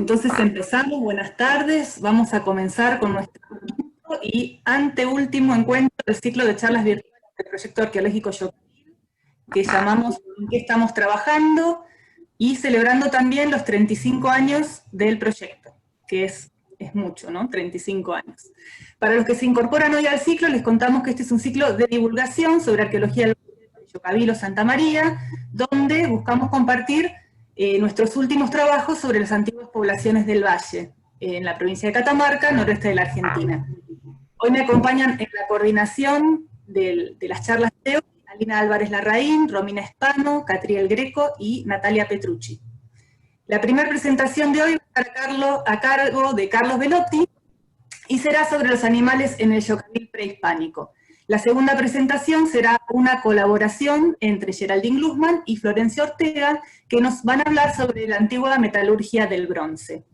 Entonces empezamos, buenas tardes, vamos a comenzar con nuestro quinto y anteúltimo encuentro del ciclo de charlas virtuales del proyecto arqueológico Yocabil, que llamamos ¿En qué estamos trabajando? Y celebrando también los 35 años del proyecto, que es mucho, ¿no? 35 años. Para los que se incorporan hoy al ciclo, les contamos que este es un ciclo de divulgación sobre arqueología del Yocabil o Santa María, donde buscamos compartir nuestros últimos trabajos sobre las antiguas poblaciones del Valle, en la provincia de Catamarca, noroeste de la Argentina. Hoy me acompañan en la coordinación de las charlas de hoy Alina Álvarez Larraín, Romina Espano, Catriel Greco y Natalia Petrucci. La primera presentación de hoy va a estar a cargo de Carlos Velotti y será sobre los animales en el Yocabil prehispánico. La segunda presentación será una colaboración entre Geraldine Glusman y Florencia Ortega, que nos van a hablar sobre la antigua metalurgia del bronce.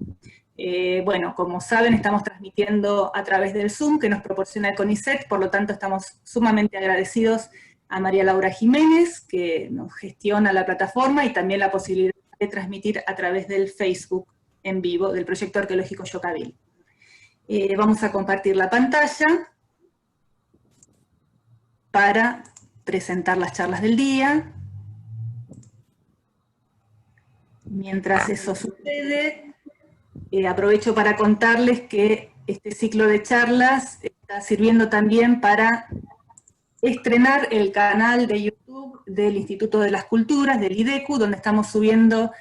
Bueno, como saben, estamos transmitiendo a través del Zoom que nos proporciona el CONICET, por lo tanto estamos sumamente agradecidos a María Laura Jiménez, que nos gestiona la plataforma, y también la posibilidad de transmitir a través del Facebook en vivo del proyecto arqueológico Yocabil. Vamos a compartir la pantalla para presentar las charlas del día. Mientras eso sucede, aprovecho para contarles que este ciclo de charlas está sirviendo también para estrenar el canal de YouTube del Instituto de las Culturas, del IDECU, donde estamos subiendo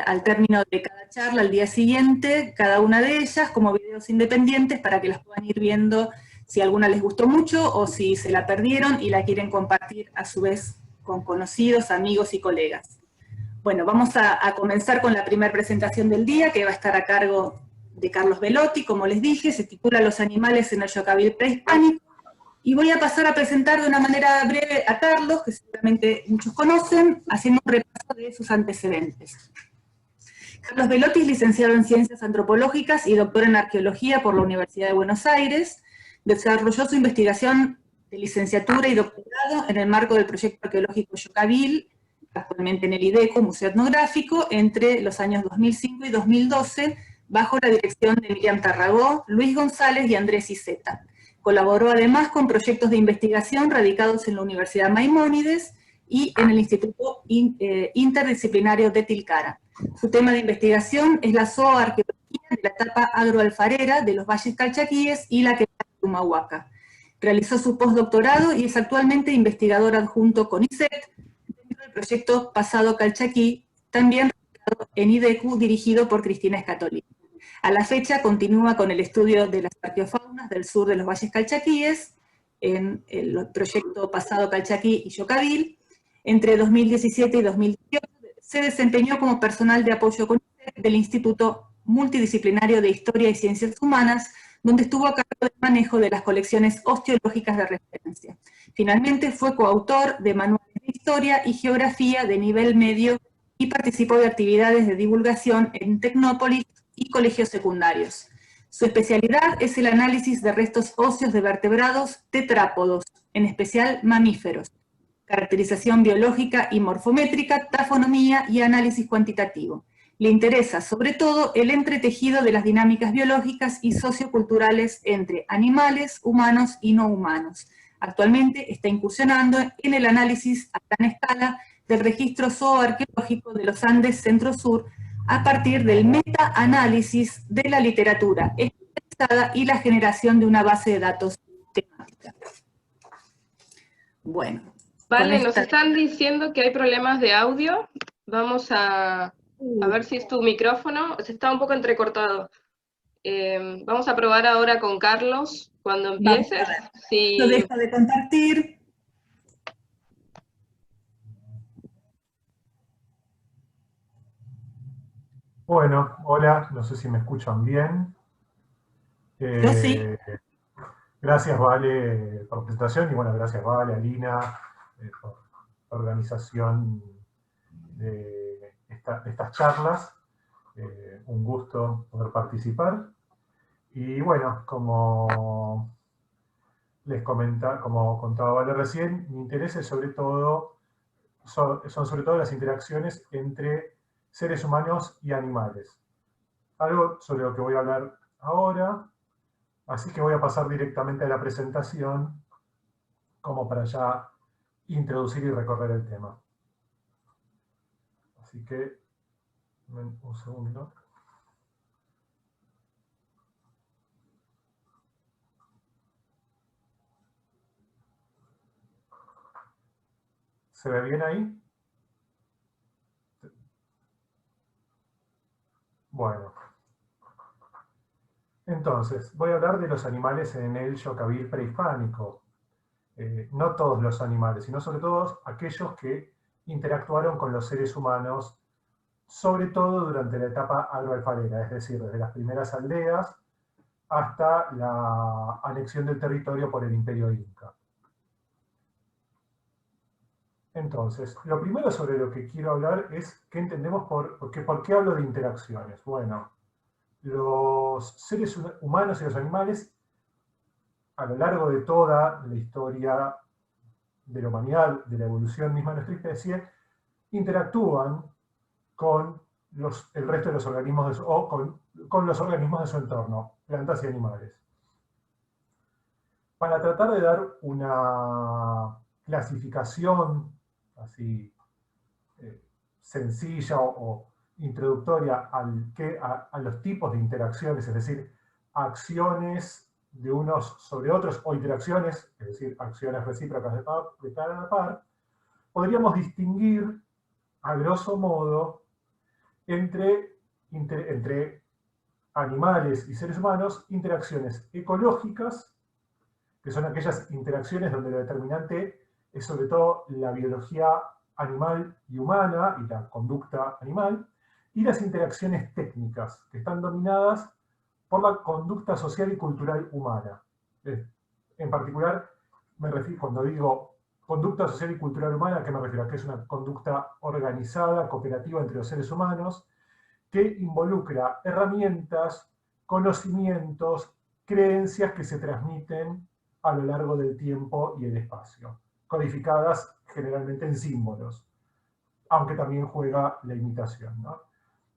al término de cada charla, al día siguiente, cada una de ellas, como videos independientes, para que las puedan ir viendo si alguna les gustó mucho o si se la perdieron y la quieren compartir a su vez con conocidos, amigos y colegas. Bueno, vamos a comenzar con la primera presentación del día, que va a estar a cargo de Carlos Velotti, como les dije, se titula Los animales en el Yocabil prehispánico, y voy a pasar a presentar de una manera breve a Carlos, que seguramente muchos conocen, haciendo un repaso de sus antecedentes. Carlos Velotti es licenciado en Ciencias Antropológicas y doctor en Arqueología por la Universidad de Buenos Aires. Desarrolló su investigación de licenciatura y doctorado en el marco del proyecto arqueológico Yocabil, actualmente en el IDECU, Museo Etnográfico, entre los años 2005 y 2012, bajo la dirección de Miriam Tarragó, Luis González y Andrés Iceta. Colaboró además con proyectos de investigación radicados en la Universidad Maimónides y en el Instituto Interdisciplinario de Tilcara. Su tema de investigación es la zooarqueología de la etapa agroalfarera de los valles calchaquíes y la quebrada de Humahuaca. Realizó su postdoctorado y es actualmente investigador adjunto CONICET dentro del proyecto Pasado Calchaquí, también en IDECU, dirigido por Cristina Escatolini. A la fecha continúa con el estudio de las arqueofaunas del sur de los valles calchaquíes, en el proyecto Pasado Calchaquí y Yocabil. Entre 2017 y 2018 se desempeñó como personal de apoyo del Instituto Multidisciplinario de Historia y Ciencias Humanas, donde estuvo a cargo del manejo de las colecciones osteológicas de referencia. Finalmente fue coautor de manuales de historia y geografía de nivel medio y participó de actividades de divulgación en Tecnópolis y colegios secundarios. Su especialidad es el análisis de restos óseos de vertebrados tetrápodos, en especial mamíferos, caracterización biológica y morfométrica, tafonomía y análisis cuantitativo. Le interesa, sobre todo, el entretejido de las dinámicas biológicas y socioculturales entre animales, humanos y no humanos. Actualmente está incursionando en el análisis a gran escala del registro zooarqueológico de los Andes Centro-Sur a partir del metaanálisis de la literatura especializada y la generación de una base de datos temática. Bueno. Vale, nos están diciendo que hay problemas de audio. Vamos a ver si es tu micrófono. Se está un poco entrecortado. Vamos a probar ahora con Carlos cuando empieces. Si... Lo dejo de compartir. Bueno, hola, no sé si me escuchan bien. Yo sí. Gracias, Vale, por la presentación, y bueno, gracias, Vale, Alina, por la organización de estas charlas. Un gusto poder participar. Y bueno, como contaba Vale recién, mi interés es sobre todo, son sobre todo las interacciones entre seres humanos y animales. algo sobre lo que voy a hablar ahora, así que voy a pasar directamente a la presentación como para ya introducir y recorrer el tema. Así que, un segundo. ¿Se ve bien ahí? Bueno. Entonces, voy a hablar de los animales en el Yokavil prehispánico. No todos los animales, sino sobre todo aquellos que interactuaron con los seres humanos, sobre todo durante la etapa agroalfarera, es decir, desde las primeras aldeas hasta la anexión del territorio por el Imperio Inca. Entonces, lo primero sobre lo que quiero hablar es qué entendemos por qué hablo de interacciones. Bueno, los seres humanos y los animales, a lo largo de toda la historia de la humanidad, de la evolución misma de nuestra especie, interactúan con el resto de los organismos con los organismos de su entorno, plantas y animales. Para tratar de dar una clasificación así sencilla o introductoria a los tipos de interacciones, es decir, acciones de unos sobre otros o interacciones, es decir, acciones recíprocas de par a par, podríamos distinguir, a grosso modo, entre animales y seres humanos, interacciones ecológicas, que son aquellas interacciones donde lo determinante es sobre todo la biología animal y humana y la conducta animal, y las interacciones técnicas, que están dominadas por la conducta social y cultural humana. En particular, cuando digo conducta social y cultural humana, ¿a qué me refiero? Que es una conducta organizada, cooperativa entre los seres humanos, que involucra herramientas, conocimientos, creencias que se transmiten a lo largo del tiempo y el espacio, codificadas generalmente en símbolos, aunque también juega la imitación, ¿no?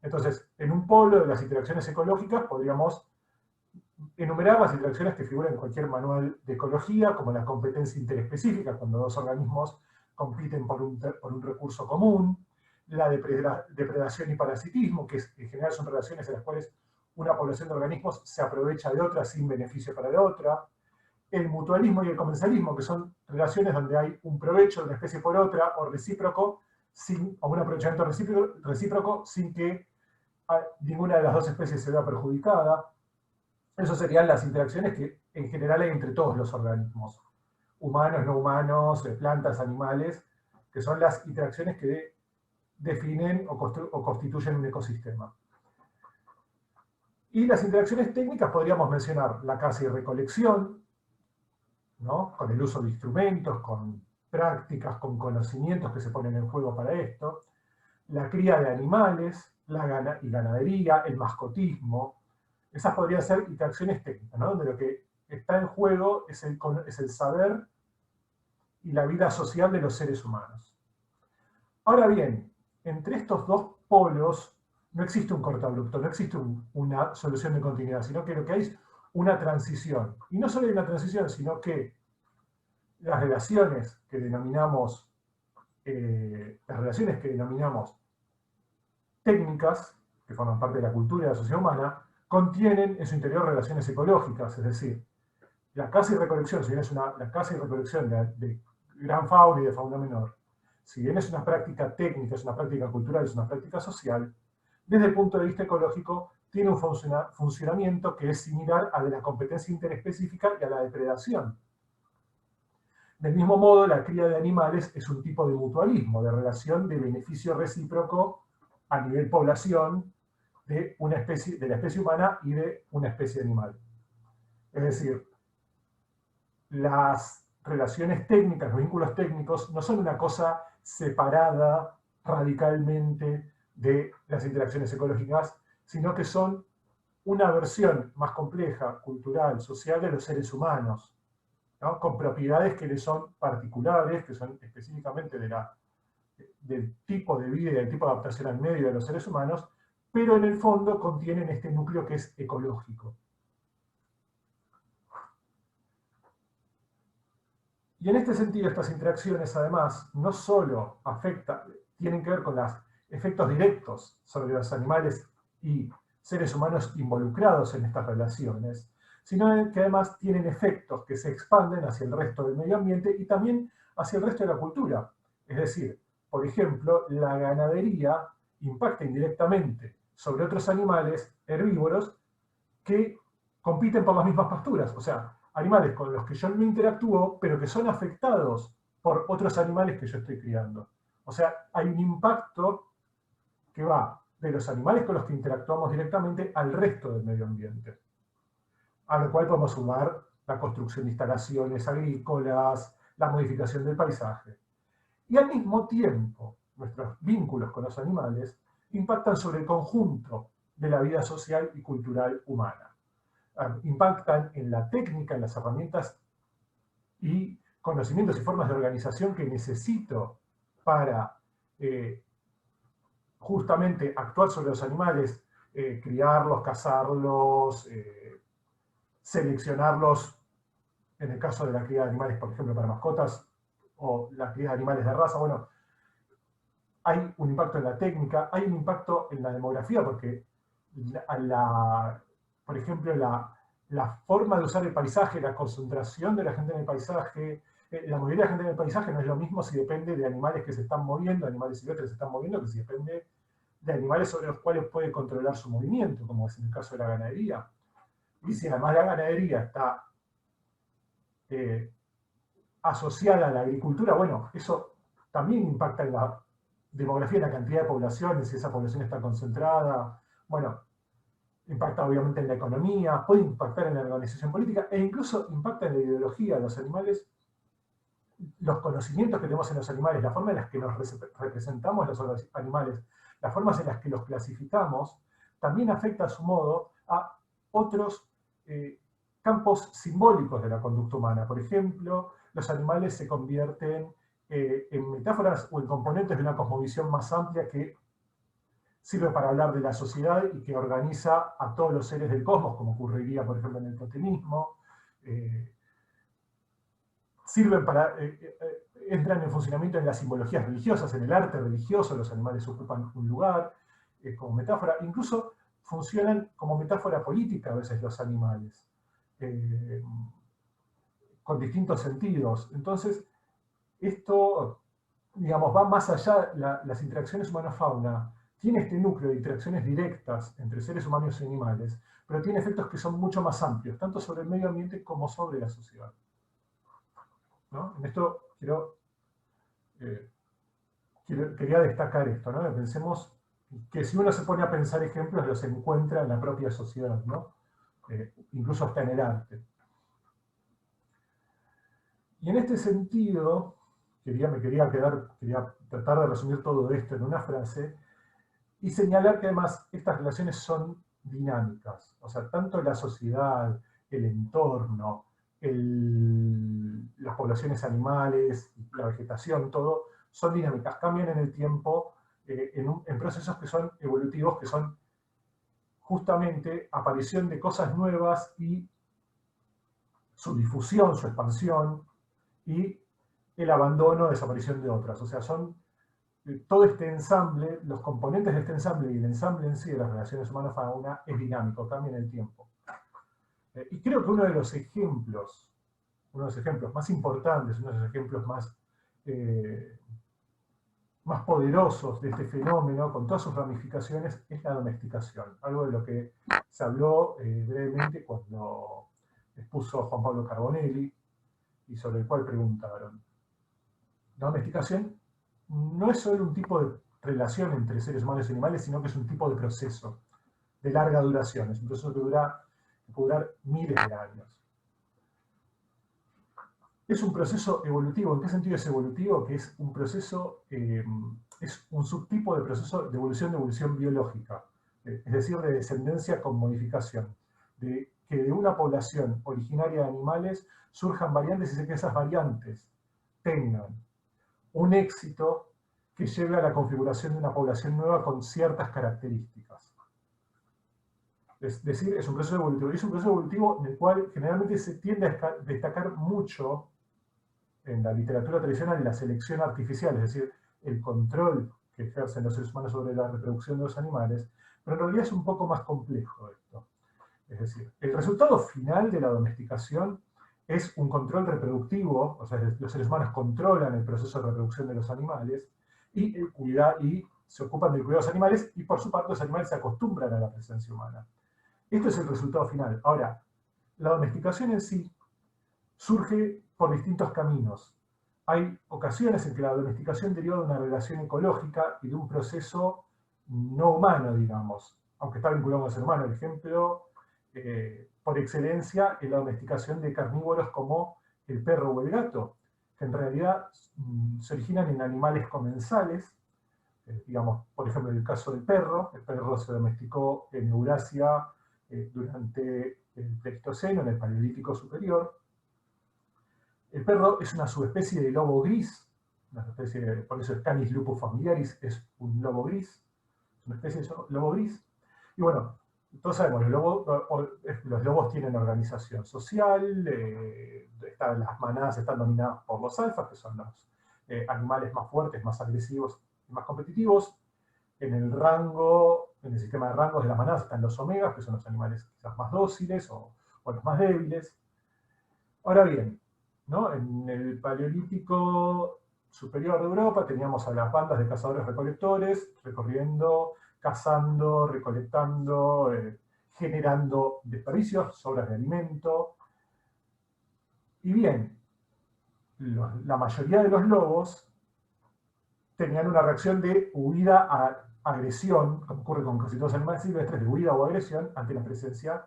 Entonces, en un polo de las interacciones ecológicas podríamos enumerar las interacciones que figuran en cualquier manual de ecología, como la competencia interespecífica, cuando dos organismos compiten por un recurso común, la depredación y parasitismo, que en general son relaciones en las cuales una población de organismos se aprovecha de otra sin beneficio para la otra, el mutualismo y el comensalismo, que son relaciones donde hay un provecho de una especie por otra, o recíproco, o un aprovechamiento recíproco sin que ninguna de las dos especies se vea perjudicada. Esas serían las interacciones que en general hay entre todos los organismos, humanos, no humanos, plantas, animales, que son las interacciones que definen o constituyen un ecosistema. Y las interacciones técnicas podríamos mencionar la caza y recolección, ¿no? Con el uso de instrumentos, con prácticas, con conocimientos que se ponen en juego para esto, la cría de animales, y ganadería, el mascotismo. Esas podrían ser interacciones técnicas, ¿no? Donde lo que está en juego es el saber y la vida social de los seres humanos. Ahora bien, entre estos dos polos no existe un cortabrupto, no existe una solución de continuidad, sino que lo que hay es una transición. Y no solo hay una transición, sino que las relaciones que denominamos técnicas, que forman parte de la cultura y de la sociedad humana, contienen en su interior relaciones ecológicas, es decir, la caza y recolección, si bien es la caza y recolección de gran fauna y de fauna menor, si bien es una práctica técnica, es una práctica cultural, es una práctica social, desde el punto de vista ecológico tiene un funcionamiento que es similar a de la competencia interespecífica y a la depredación. Del mismo modo, la cría de animales es un tipo de mutualismo, de relación de beneficio recíproco a nivel población de la especie humana y de una especie animal. Es decir, las relaciones técnicas, los vínculos técnicos, no son una cosa separada radicalmente de las interacciones ecológicas, sino que son una versión más compleja, cultural, social de los seres humanos, ¿no? Con propiedades que les son particulares, que son específicamente del tipo de vida y del tipo de adaptación al medio de los seres humanos, pero en el fondo contienen este núcleo que es ecológico. Y en este sentido, estas interacciones, además, no solo tienen que ver con los efectos directos sobre los animales y seres humanos involucrados en estas relaciones, sino que además tienen efectos que se expanden hacia el resto del medio ambiente y también hacia el resto de la cultura. Es decir, por ejemplo, la ganadería impacta indirectamente sobre otros animales herbívoros que compiten por las mismas pasturas. O sea, animales con los que yo no interactúo, pero que son afectados por otros animales que yo estoy criando. O sea, hay un impacto que va de los animales con los que interactuamos directamente al resto del medio ambiente. A lo cual podemos sumar la construcción de instalaciones agrícolas, la modificación del paisaje. Y al mismo tiempo, nuestros vínculos con los animales impactan sobre el conjunto de la vida social y cultural humana. Impactan en la técnica, en las herramientas y conocimientos y formas de organización que necesito para justamente actuar sobre los animales, criarlos, cazarlos, seleccionarlos, en el caso de la cría de animales, por ejemplo, para mascotas, o la cría de animales de raza. Bueno, hay un impacto en la técnica, hay un impacto en la demografía, porque por ejemplo, la forma de usar el paisaje, la concentración de la gente en el paisaje, la movilidad de la gente en el paisaje no es lo mismo si depende de animales que se están moviendo, animales silvestres que se están moviendo, que si depende de animales sobre los cuales puede controlar su movimiento, como es en el caso de la ganadería. Y si además la ganadería está asociada a la agricultura, bueno, eso también impacta en la demografía, en la cantidad de poblaciones, si esa población está concentrada. Bueno, impacta obviamente en la economía, puede impactar en la organización política e incluso impacta en la ideología de los animales, los conocimientos que tenemos en los animales, la forma en la que nos representamos los animales, las formas en las que los clasificamos, también afecta a su modo a otros campos simbólicos de la conducta humana. Por ejemplo, los animales se convierten en metáforas o en componentes de una cosmovisión más amplia que sirve para hablar de la sociedad y que organiza a todos los seres del cosmos, como ocurriría, por ejemplo, en el totemismo. Sirven para... entran en funcionamiento en las simbologías religiosas, en el arte religioso, los animales ocupan un lugar como metáfora. Incluso funcionan como metáfora política a veces los animales, con distintos sentidos. Entonces, esto, digamos, va más allá, las interacciones humano-fauna tiene este núcleo de interacciones directas entre seres humanos y animales, pero tiene efectos que son mucho más amplios, tanto sobre el medio ambiente como sobre la sociedad. ¿No? En esto quería destacar esto, ¿no? Pensemos que si uno se pone a pensar ejemplos, los encuentra en la propia sociedad, ¿no? Incluso hasta en el Y en este sentido, quería tratar de resumir todo esto en una frase y señalar que además estas relaciones son dinámicas. O sea, tanto la sociedad, el entorno, las poblaciones animales, la vegetación, todo, son dinámicas, cambian en el tiempo, en procesos que son evolutivos, que son justamente aparición de cosas nuevas y su difusión, su expansión, y el abandono, desaparición de otras. O sea, son todo este ensamble, los componentes de este ensamble y el ensamble en sí de las relaciones humano-fauna es dinámico, cambia en el tiempo. Y creo que uno de los ejemplos más importantes, uno de los ejemplos más poderosos de este fenómeno, con todas sus ramificaciones, es la domesticación. Algo de lo que se habló brevemente cuando expuso Juan Pablo Carbonelli, y sobre el cual preguntaron. La domesticación no es solo un tipo de relación entre seres humanos y animales, sino que es un tipo de proceso de larga duración. Es un proceso que puede durar miles de años. Es un proceso evolutivo. ¿En qué sentido es evolutivo? Que es un proceso, es un subtipo de proceso de evolución biológica, es decir, de descendencia con modificación, que de una población originaria de animales surjan variantes y que esas variantes tengan un éxito que lleve a la configuración de una población nueva con ciertas características. Es decir, es un proceso evolutivo. Y es un proceso evolutivo en el cual generalmente se tiende a destacar mucho en la literatura tradicional la selección artificial, es decir, el control que ejercen los seres humanos sobre la reproducción de los animales, pero en realidad es un poco más complejo esto. Es decir, el resultado final de la domesticación es un control reproductivo, o sea, los seres humanos controlan el proceso de reproducción de los animales y se ocupan del cuidado de los animales, y por su parte los animales se acostumbran a la presencia humana. Esto es el resultado final. Ahora, la domesticación en sí surge por distintos caminos. Hay ocasiones en que la domesticación deriva de una relación ecológica y de un proceso no humano, digamos, aunque está vinculado con el ser humano. El ejemplo, por excelencia, es la domesticación de carnívoros como el perro o el gato, que en realidad se originan en animales comensales. Digamos, por ejemplo, en el caso del perro, el perro se domesticó en Eurasia durante el Pleistoceno, en el Paleolítico Superior. El perro es una subespecie de lobo gris, por eso es Canis lupus familiaris, es un lobo gris, es una especie de lobo gris. Y bueno, todos sabemos, los lobos tienen organización social, las manadas están dominadas por los alfas, que son los animales más fuertes, más agresivos y más competitivos. En el sistema de rangos de las manadas están los omegas, que son los animales quizás más dóciles o los más débiles. Ahora bien, ¿no? En el Paleolítico Superior de Europa teníamos a las bandas de cazadores-recolectores recorriendo, cazando, recolectando, generando desperdicios, sobras de alimento. Y bien, la mayoría de los lobos tenían una reacción de huida a agresión, como ocurre con casi todos los animales silvestres, de huida o agresión ante la presencia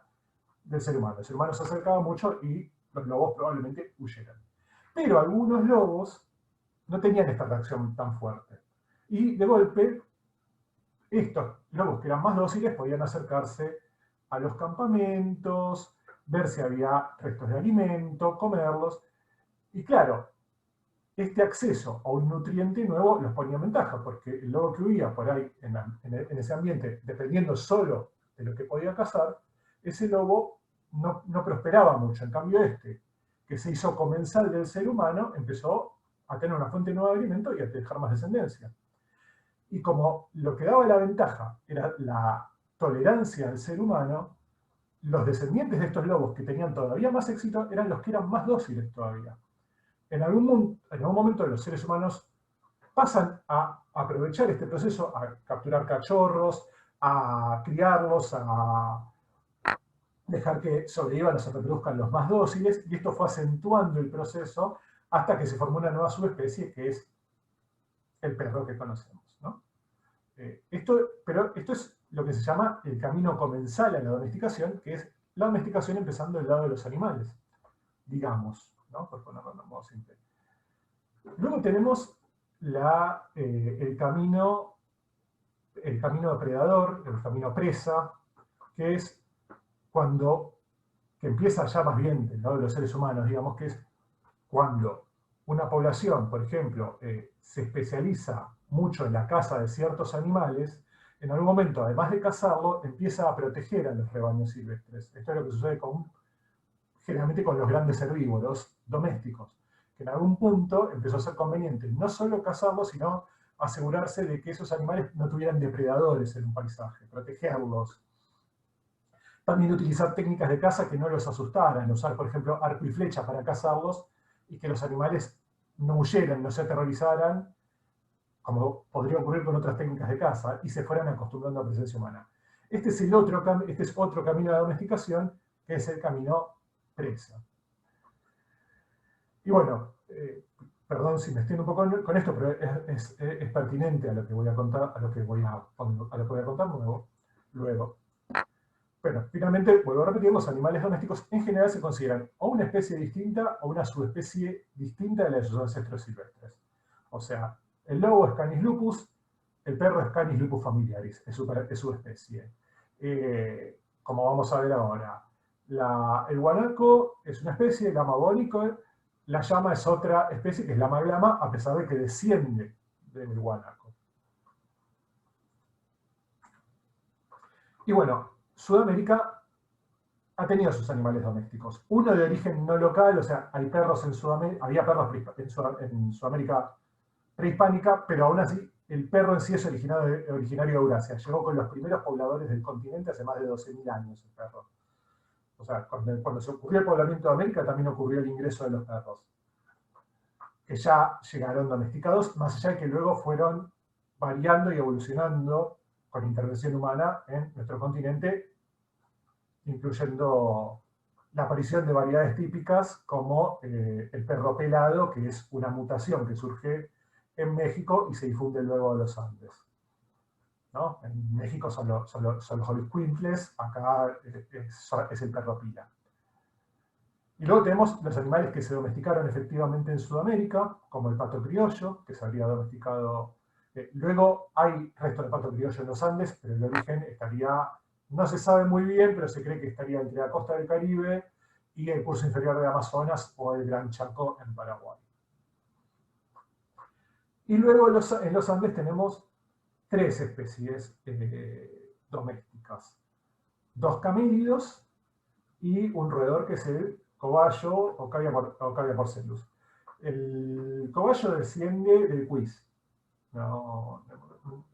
del ser humano. El ser humano se acercaba mucho y los lobos probablemente huyeran. Pero algunos lobos no tenían esta reacción tan fuerte. Y de golpe, estos lobos que eran más dóciles podían acercarse a los campamentos, ver si había restos de alimento, comerlos. Y claro, este acceso a un nutriente nuevo los ponía en ventaja, porque el lobo que huía por ahí en ese ambiente, dependiendo solo de lo que podía cazar, ese lobo no prosperaba mucho. En cambio que se hizo comensal del ser humano, empezó a tener una fuente nueva de alimento y a dejar más descendencia. Y como lo que daba la ventaja era la tolerancia del ser humano, los descendientes de estos lobos que tenían todavía más éxito eran los que eran más dóciles todavía. En algún momento los seres humanos pasan a aprovechar este proceso, a capturar cachorros, a criarlos, a dejar que sobrevivan o se reproduzcan los más dóciles, y esto fue acentuando el proceso hasta que se formó una nueva subespecie que es el perro que conocemos, ¿no? Pero esto es lo que se llama el camino comensal a la domesticación, que es la domesticación empezando del lado de los animales, digamos, ¿no? Por ponerlo de un modo simple. Luego tenemos el camino depredador, el camino presa, que es que empieza ya más bien del lado de los seres humanos, digamos, que es cuando una población, por ejemplo, se especializa mucho en la caza de ciertos animales, en algún momento, además de cazarlo, empieza a proteger a los rebaños silvestres. Esto es lo que sucede generalmente con los grandes herbívoros domésticos, que en algún punto empezó a ser conveniente no solo cazarlos, sino asegurarse de que esos animales no tuvieran depredadores en un paisaje, protegerlos. También utilizar técnicas de caza que no los asustaran, usar, por ejemplo, arco y flecha para cazarlos y que los animales no huyeran, no se aterrorizaran, como podría ocurrir con otras técnicas de caza, y se fueran acostumbrando a la presencia humana. Este es otro camino de domesticación, que es el camino presa. Y bueno, perdón si me extiendo un poco con esto, pero es pertinente a lo que voy a contar, a lo que voy a contar luego. Bueno, finalmente, vuelvo a repetir, los animales domésticos en general se consideran o una especie distinta o una subespecie distinta de la de sus ancestros silvestres. O sea, el lobo es Canis lupus, el perro es Canis lupus familiaris, es su especie. Como vamos a ver ahora, el guanaco es una especie, el lama bónico, la llama es otra especie que es lama glama, a pesar de que desciende del guanaco. Y bueno, Sudamérica ha tenido sus animales domésticos. Uno de origen no local, o sea, hay perros en Sudamérica, había perros en Sudamérica prehispánica, pero aún así el perro en sí es originario de Eurasia. Llegó con los primeros pobladores del continente hace más de 12.000 años el perro. O sea, cuando se ocurrió el poblamiento de América también ocurrió el ingreso de los perros, que ya llegaron domesticados, más allá de que luego fueron variando y evolucionando con intervención humana en nuestro continente, incluyendo la aparición de variedades típicas como el perro pelado, que es una mutación que surge en México y se difunde luego a los Andes. ¿No? En México son los xoloitzcuintles, acá es el perro pila. Y luego tenemos los animales que se domesticaron efectivamente en Sudamérica, como el pato criollo, que se habría domesticado. Luego hay resto de pato criollo en los Andes, pero el origen estaría, no se sabe muy bien, pero se cree que estaría entre la costa del Caribe y el curso inferior de Amazonas o el Gran Chaco en Paraguay. Y luego en los Andes tenemos 3 especies domésticas. 2 camílidos y un roedor que es el cobayo Occavia porcellus. El cobayo desciende del cuis.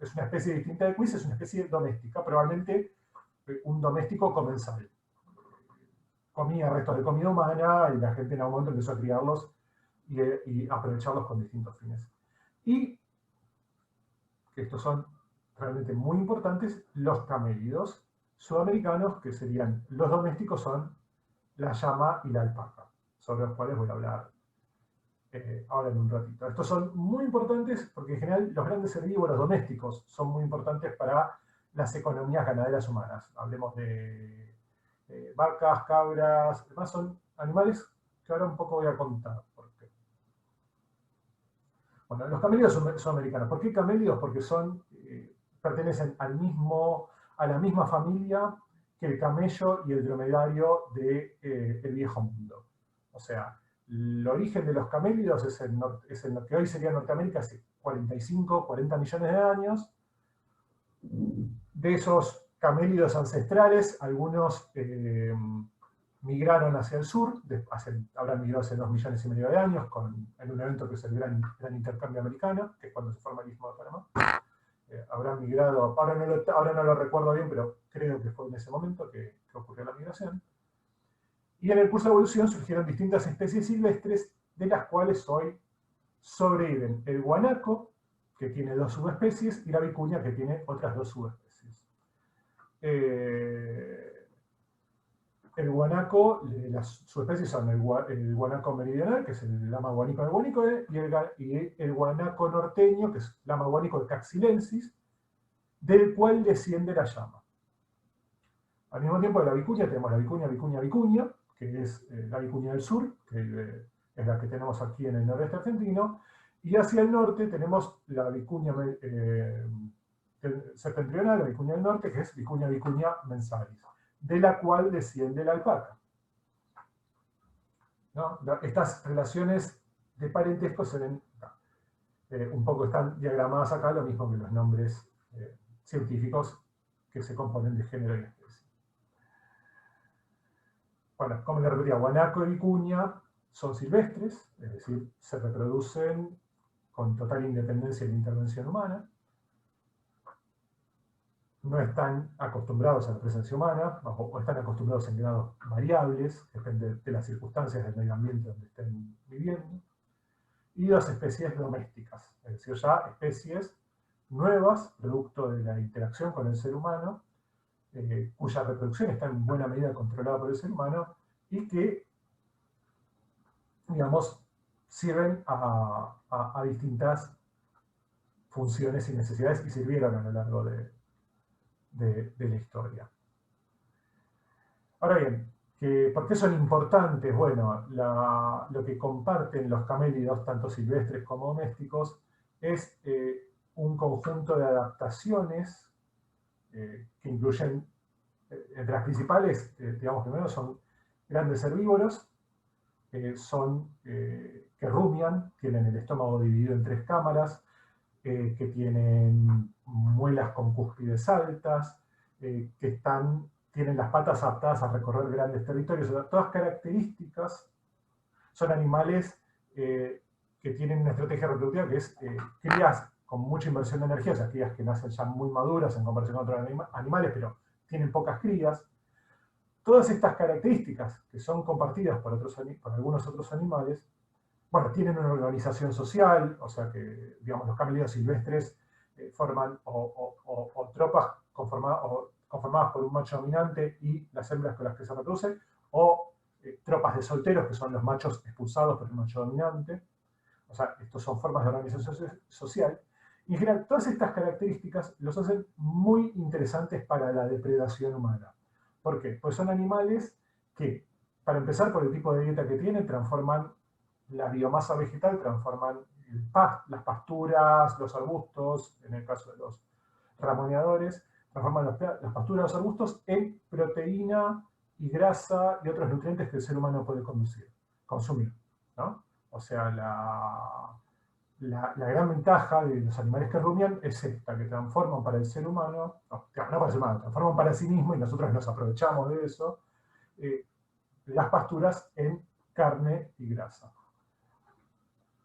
Es una especie distinta del cuis, es una especie doméstica, probablemente un doméstico comensal. Comía restos de comida humana y la gente en algún momento empezó a criarlos y aprovecharlos con distintos fines. Y estos son realmente muy importantes, los camélidos sudamericanos, que serían los domésticos, son la llama y la alpaca, sobre los cuales voy a hablar ahora en un ratito. Estos son muy importantes porque en general los grandes herbívoros domésticos son muy importantes para las economías ganaderas humanas. Hablemos de vacas, cabras, además son animales que ahora un poco voy a contar. Bueno, los camélidos son americanos. ¿Por qué camélidos? Porque pertenecen a la misma familia que el camello y el dromedario del viejo mundo. O sea, el origen de los camélidos es en lo que hoy sería Norteamérica hace 45, 40 millones de años. De esos camélidos ancestrales, algunos migraron hacia el sur, habrán migrado hace 2,5 millones de años, en un evento que es el Gran Intercambio Americano, que es cuando se forma el Istmo de Panamá. Habrán migrado, ahora no lo recuerdo bien, pero creo que fue en ese momento que ocurrió la migración. Y en el curso de evolución surgieron distintas especies silvestres, de las cuales hoy sobreviven el guanaco, que tiene 2 subespecies, y la vicuña, que tiene otras 2 subespecies. El guanaco, las subespecies son el guanaco meridional, que es el lama guanico de guanicoe, y el guanaco norteño, que es lama guanico de caxilensis, del cual desciende la llama. Al mismo tiempo de la vicuña tenemos la vicuña, que es la vicuña del sur, que es la que tenemos aquí en el noroeste argentino, y hacia el norte tenemos la vicuña septentrional, la vicuña del norte, que es vicuña mensalis, de la cual desciende la alpaca. ¿No? Estas relaciones de parentesco se ven acá. Un poco están diagramadas acá, lo mismo que los nombres científicos que se componen de género y especie. Bueno, como les repetía, guanaco y vicuña son silvestres, es decir, se reproducen con total independencia de la intervención humana. No están acostumbrados a la presencia humana, o están acostumbrados en grados variables, depende de las circunstancias del medio ambiente donde estén viviendo. Y 2 especies domésticas, es decir, ya especies nuevas, producto de la interacción con el ser humano, cuya reproducción está en buena medida controlada por el ser humano, y que, digamos, sirven a distintas funciones y necesidades, y sirvieron a lo largo de la historia. Ahora bien, ¿por qué son importantes? Bueno, lo que comparten los camélidos, tanto silvestres como domésticos, es un conjunto de adaptaciones que incluyen, entre las principales, digamos, primero son grandes herbívoros, que rumian, tienen el estómago dividido en 3 cámaras, que tienen muelas con cúspides altas, que están tienen las patas adaptadas a recorrer grandes territorios. O sea, todas características son animales que tienen una estrategia reproductiva que es crías con mucha inversión de energía, o sea, crías que nacen ya muy maduras en comparación con otros animales, pero tienen pocas crías. Todas estas características, que son compartidas por algunos otros animales, bueno, tienen una organización social, o sea que, digamos, los camelídeos silvestres forman tropas conformadas por un macho dominante y las hembras con las que se reproducen, o tropas de solteros, que son los machos expulsados por el macho dominante. O sea, estos son formas de organización social. Y en general, todas estas características los hacen muy interesantes para la depredación humana. ¿Por qué? Pues son animales que, para empezar, por el tipo de dieta que tienen, transforman la biomasa vegetal, transforman las pasturas, los arbustos, en el caso de los ramoneadores, transforman las pasturas, los arbustos en proteína y grasa y otros nutrientes que el ser humano puede consumir, ¿no? O sea, la gran ventaja de los animales que rumian es esta, que transforman para el ser humano, no para el ser humano, transforman para sí mismo, y nosotros nos aprovechamos de eso, las pasturas en carne y grasa.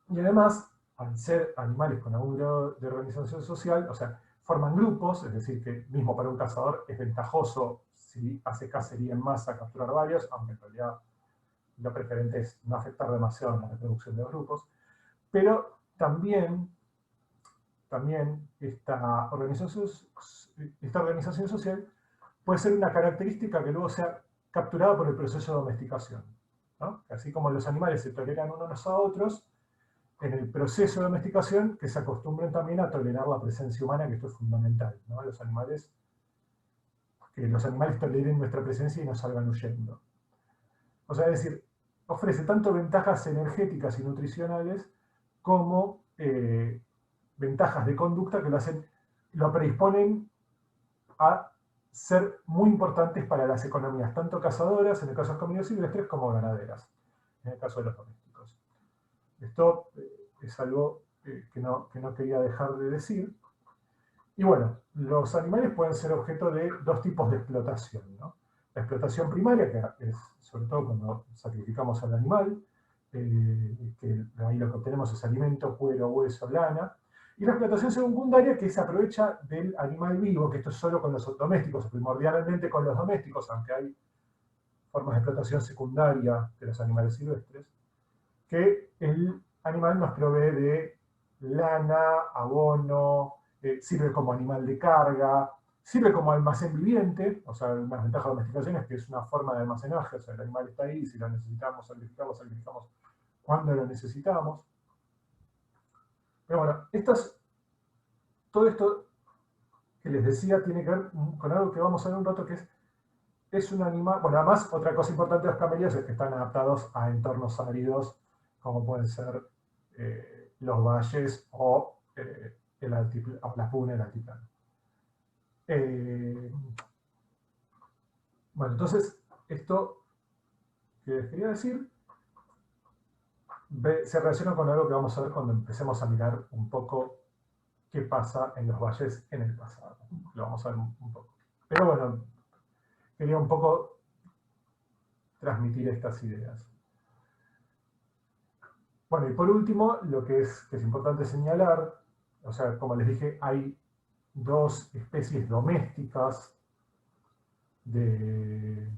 Y además, al ser animales con algún grado de organización social, o sea, forman grupos, es decir, que mismo para un cazador es ventajoso si hace cacería en masa capturar varios, aunque en realidad lo preferente es no afectar demasiado en la reproducción de los grupos, pero también esta organización social puede ser una característica que luego sea capturada por el proceso de domesticación, ¿no? Así como los animales se toleran unos a otros, en el proceso de domesticación que se acostumbren también a tolerar la presencia humana, que esto es fundamental, ¿no? Que los animales toleren nuestra presencia y no salgan huyendo. O sea, es decir, ofrece tanto ventajas energéticas y nutricionales como ventajas de conducta que lo predisponen a ser muy importantes para las economías, tanto cazadoras, en el caso de los camellos silvestres, como ganaderas, en el caso de los domésticos. Esto es algo que no quería dejar de decir. Y bueno, los animales pueden ser objeto de dos tipos de explotación, ¿no? La explotación primaria, que es sobre todo cuando sacrificamos al animal, que ahí lo que obtenemos es alimento, cuero, hueso, lana. Y la explotación secundaria, que se aprovecha del animal vivo, que esto es solo con los domésticos, primordialmente con los domésticos, aunque hay formas de explotación secundaria de los animales silvestres, que el animal nos provee de lana, abono, sirve como animal de carga, sirve como almacén viviente, o sea, una ventaja de domesticación es que es una forma de almacenaje, o sea, el animal está ahí, si lo necesitamos, sacrificamos cuando lo necesitamos. Pero bueno, todo esto que les decía tiene que ver con algo que vamos a ver un rato, que es un animal. Bueno, además, otra cosa importante de los camellos es que están adaptados a entornos áridos, como pueden ser los valles o las punas del altiplano. Bueno, entonces, esto que les quería decir se relaciona con algo que vamos a ver cuando empecemos a mirar un poco qué pasa en los valles en el pasado. Lo vamos a ver un poco. Pero bueno, quería un poco transmitir estas ideas. Bueno, y por último, lo que es importante señalar, o sea, como les dije, hay dos especies domésticas de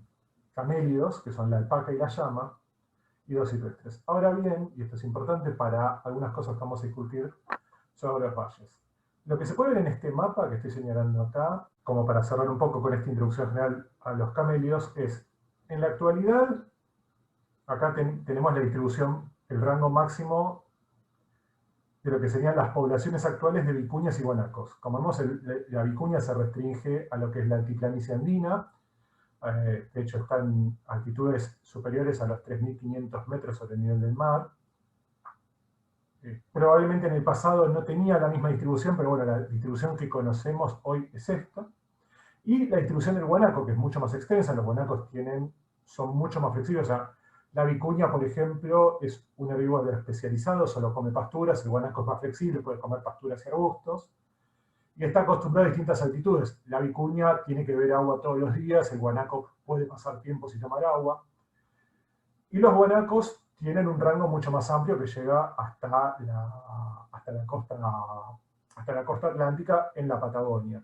camélidos, que son la alpaca y la llama, y dos silvestres. Ahora bien, y esto es importante para algunas cosas que vamos a discutir sobre los valles. Lo que se puede ver en este mapa que estoy señalando acá, como para cerrar un poco con esta introducción general a los camélidos, es, en la actualidad, acá tenemos la distribución, el rango máximo de lo que serían las poblaciones actuales de vicuñas y guanacos. Como vemos, la vicuña se restringe a lo que es la altiplanicie andina. De hecho, está en altitudes superiores a los 3.500 metros sobre el nivel del mar. Probablemente en el pasado no tenía la misma distribución, pero bueno, la distribución que conocemos hoy es esta. Y la distribución del guanaco, que es mucho más extensa. Los guanacos son mucho más flexibles. O sea, la vicuña, por ejemplo, es un herbívoro especializado, solo come pasturas. El guanaco es más flexible, puede comer pasturas y arbustos. y está acostumbrado a distintas altitudes. La vicuña tiene que beber agua todos los días, el guanaco puede pasar tiempo sin tomar agua, y los guanacos tienen un rango mucho más amplio que llega hasta la costa atlántica en la Patagonia.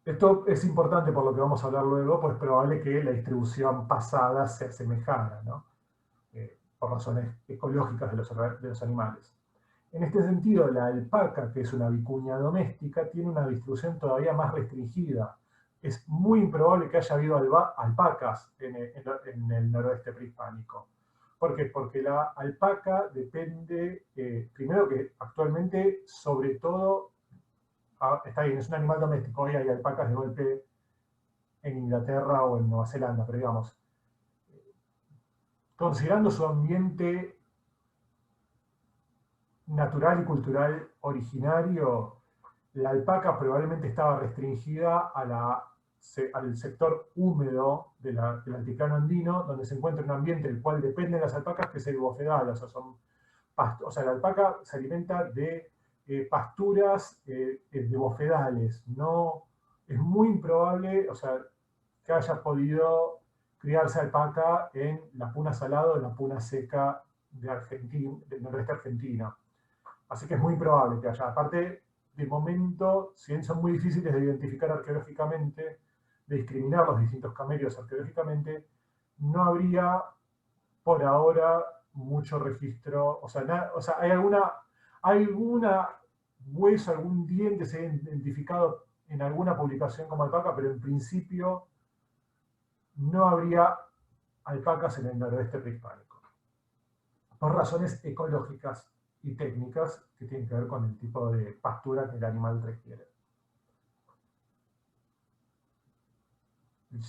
Esto es importante por lo que vamos a hablar luego, pues es probable que la distribución pasada se asemejara, ¿no? Por razones ecológicas de los animales. En este sentido, la alpaca, que es una vicuña doméstica, tiene una distribución todavía más restringida. Es muy improbable que haya habido alpacas en el noroeste prehispánico. ¿Por qué? Porque la alpaca depende, primero que actualmente, sobre todo, está bien, es un animal doméstico, hoy hay alpacas de golpe en Inglaterra o en Nueva Zelanda, pero digamos, considerando su ambiente natural y cultural originario, la alpaca probablemente estaba restringida al sector húmedo del altiplano andino, donde se encuentra un ambiente del cual dependen las alpacas, que es el bofedal, o sea, la alpaca se alimenta de pasturas de bofedales. No, es muy improbable, o sea, que haya podido criarse alpaca en la puna salada o en la puna seca del noroeste argentino. Así que es muy improbable que haya. Aparte, de momento, si bien son muy difíciles de identificar arqueológicamente, de discriminar los distintos camelios arqueológicamente, no habría por ahora mucho registro, o sea, hay alguna hueso, algún diente se ha identificado en alguna publicación como alpaca, pero en principio no habría alpacas en el noroeste prehispánico, por razones ecológicas y técnicas que tienen que ver con el tipo de pastura que el animal requiere.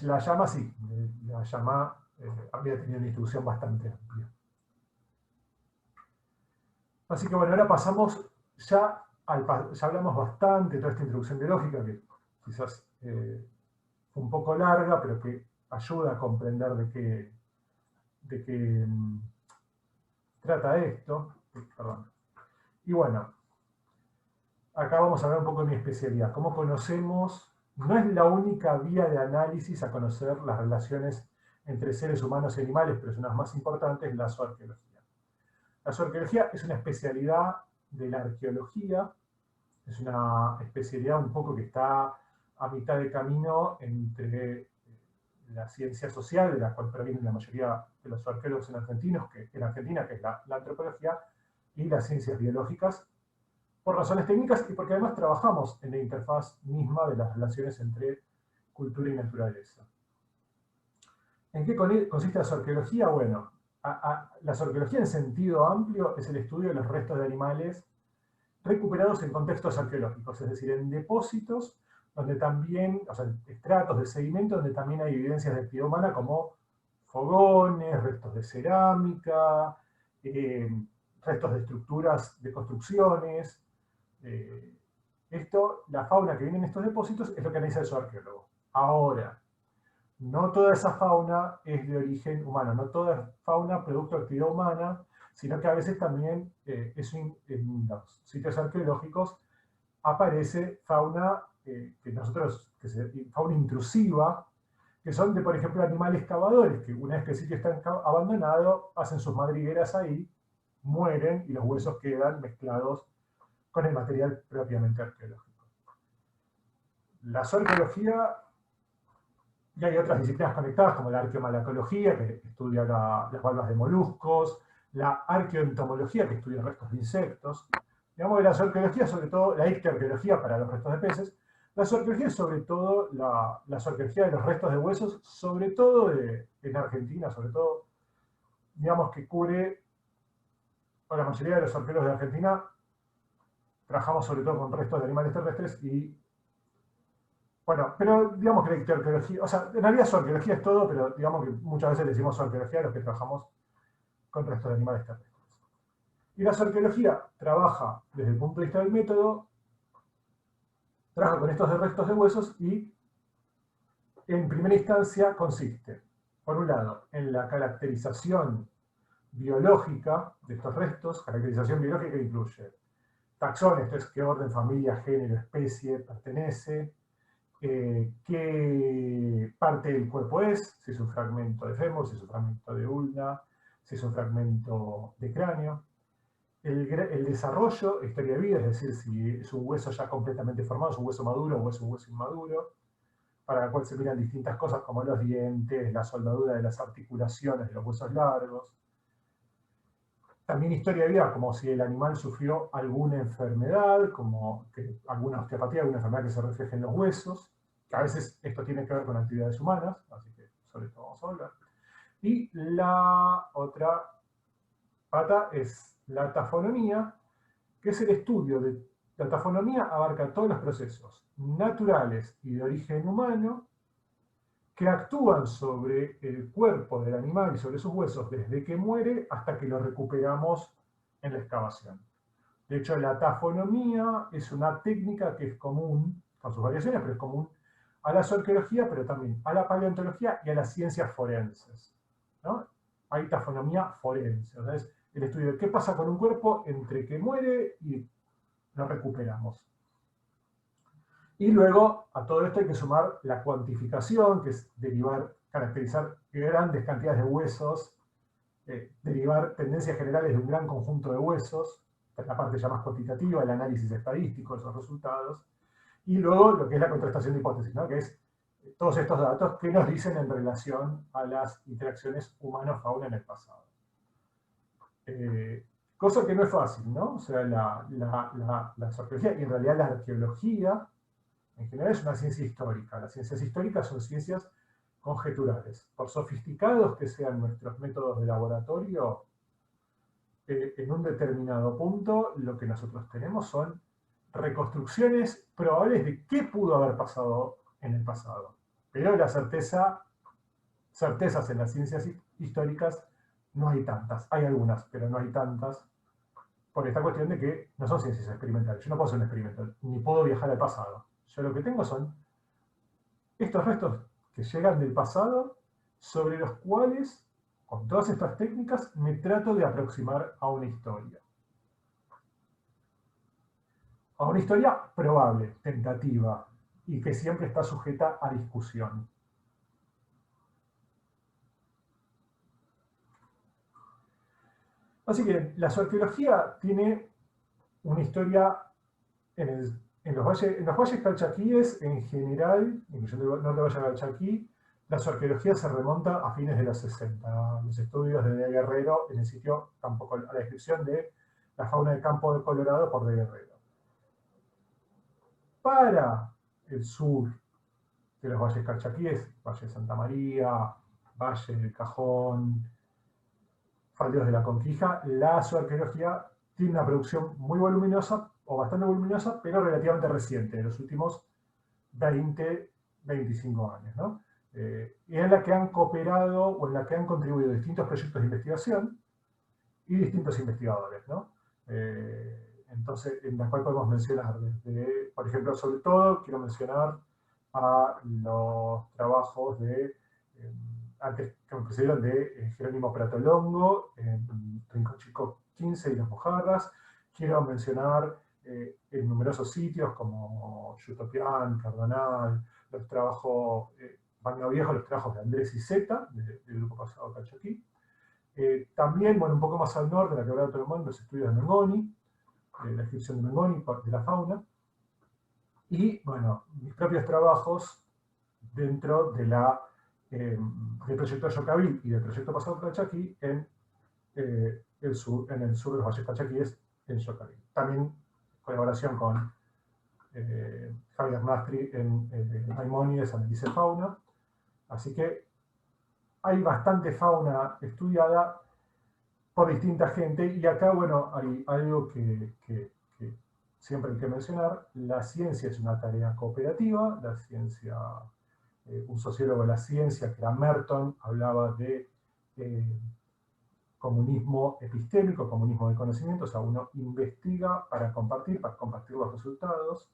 La llama sí, la llama había tenido una distribución bastante amplia. Así que bueno, ahora pasamos ya hablamos bastante de toda esta introducción biológica, que quizás fue un poco larga, pero que ayuda a comprender de qué trata esto. Perdón. Y bueno, acá vamos a hablar un poco de mi especialidad. ¿Cómo conocemos? No es la única vía de análisis a conocer las relaciones entre seres humanos y animales, pero es una de las más importantes, la zooarqueología. La zooarqueología es una especialidad de la arqueología, es una especialidad un poco que está a mitad de camino entre la ciencia social, de la cual provienen la mayoría de los arqueólogos en Argentina, que es la antropología, y las ciencias biológicas, por razones técnicas y porque además trabajamos en la interfaz misma de las relaciones entre cultura y naturaleza. ¿En qué consiste la zooarqueología? Bueno, la zooarqueología en sentido amplio es el estudio de los restos de animales recuperados en contextos arqueológicos, es decir, en depósitos donde también, o sea, estratos de sedimento donde también hay evidencias de actividad humana como fogones, restos de cerámica, restos de estructuras de construcciones. La fauna que viene en estos depósitos es lo que analiza el zooarqueólogo. Ahora, no toda esa fauna es de origen humano, no toda fauna producto de actividad humana, sino que a veces también en los sitios arqueológicos aparece fauna fauna intrusiva, que son de, por ejemplo, animales cavadores, que una vez que el sitio está abandonado, hacen sus madrigueras ahí, mueren y los huesos quedan mezclados con el material propiamente arqueológico. La zooarqueología, y hay otras disciplinas conectadas como la arqueomalacología, que estudia las valvas de moluscos, la arqueoentomología, que estudia restos de insectos. Digamos que la zooarqueología, sobre todo, la ictioarqueología para los restos de peces, la zooarqueología es sobre todo la zooarqueología de los restos de huesos, sobre todo en Argentina, sobre todo, digamos que cubre, la mayoría de los arqueólogos de Argentina trabajamos sobre todo con restos de animales terrestres y, bueno, pero digamos que la ictioarqueología, o sea, en realidad zooarqueología es todo, pero digamos que muchas veces le decimos zooarqueología a los que trabajamos con restos de animales terrestres. Y la zooarqueología trabaja desde el punto de vista del método, trabaja con estos restos de huesos y en primera instancia consiste, por un lado, en la caracterización biológica de estos restos. Caracterización biológica incluye taxón, esto es qué orden, familia, género, especie pertenece, qué parte del cuerpo es, si es un fragmento de fémur, si es un fragmento de ulna, si es un fragmento de cráneo. El desarrollo, historia de vida, es decir, si es un hueso ya completamente formado, es un hueso maduro o es un hueso inmaduro, para el cual se miran distintas cosas como los dientes, la soldadura de las articulaciones de los huesos largos. También historia de vida, como si el animal sufrió alguna enfermedad, como alguna osteopatía, alguna enfermedad que se refleje en los huesos, que a veces esto tiene que ver con actividades humanas, así que sobre esto vamos a hablar. Y la otra pata es la tafonomía, que es el estudio de la tafonomía, abarca todos los procesos naturales y de origen humano que actúan sobre el cuerpo del animal y sobre sus huesos desde que muere hasta que lo recuperamos en la excavación. De hecho, la tafonomía es una técnica que es común, con sus variaciones, pero es común a la arqueología, pero también a la paleontología y a las ciencias forenses, ¿no? Hay tafonomía forense, o sea, es el estudio de qué pasa con un cuerpo entre que muere y lo recuperamos. Y luego a todo esto hay que sumar la cuantificación, que es caracterizar grandes cantidades de huesos, derivar tendencias generales de un gran conjunto de huesos, la parte ya más cuantitativa, el análisis estadístico de esos resultados, y luego lo que es la contrastación de hipótesis, ¿no? Que es todos estos datos que nos dicen en relación a las interacciones humano-fauna en el pasado. Cosa que no es fácil, ¿no? O sea, la arqueología y en realidad la arqueología en general es una ciencia histórica. Las ciencias históricas son ciencias conjeturales. Por sofisticados que sean nuestros métodos de laboratorio, en un determinado punto lo que nosotros tenemos son reconstrucciones probables de qué pudo haber pasado en el pasado. Pero la certezas en las ciencias históricas no hay tantas. Hay algunas, pero no hay tantas. Por esta cuestión de que no son ciencias experimentales. Yo no puedo hacer un experimento, ni puedo viajar al pasado. Yo lo que tengo son estos restos que llegan del pasado, sobre los cuales, con todas estas técnicas, me trato de aproximar a una historia. A una historia probable, tentativa, y que siempre está sujeta a discusión. Así que la arqueología tiene una historia en los valles calchaquíes en general, incluyendo el norte del Valle Calchaquí, la arqueología se remonta a fines de los 60. Los estudios de D. Guerrero en el sitio, tampoco a la descripción de la fauna de campo de Colorado por D. Guerrero. Para el sur de los valles calchaquíes, Valle de Santa María, Valle del Cajón, Faldeos de la Conquija, la arqueología tiene una producción muy voluminosa, o bastante voluminosa, pero relativamente reciente, en los últimos 20, 25 años, ¿no? Y en la que han cooperado o en la que han contribuido distintos proyectos de investigación y distintos investigadores, ¿no? Entonces, en la cual podemos mencionar, desde, por ejemplo, sobre todo, quiero mencionar a los trabajos de, antes que me precedieron, de Jerónimo Pratolongo, en Rincón Chico 15 y Las Mojarras. Quiero mencionar en numerosos sitios como Yutopián, Cardonal, los trabajos, Bagno Viejo, los trabajos de Andrés y Zeta, del Grupo Pasado Calchaquí. También, bueno, un poco más al norte, en la Quebrada de Tolomón, los estudios de Mengoni, la descripción de Mengoni, de la fauna. Y, bueno, mis propios trabajos dentro de del proyecto Yocabil y del proyecto Pasado Calchaquí en el sur de los valles calchaquíes, en Yocabil. También colaboración con Javier Mastri en Maimónides, Analice Fauna. Así que hay bastante fauna estudiada por distinta gente, y acá, bueno, hay algo que siempre hay que mencionar. La ciencia es una tarea cooperativa, la ciencia, un sociólogo de la ciencia, que era Merton, hablaba de comunismo epistémico, comunismo del conocimiento, o sea, uno investiga para compartir los resultados,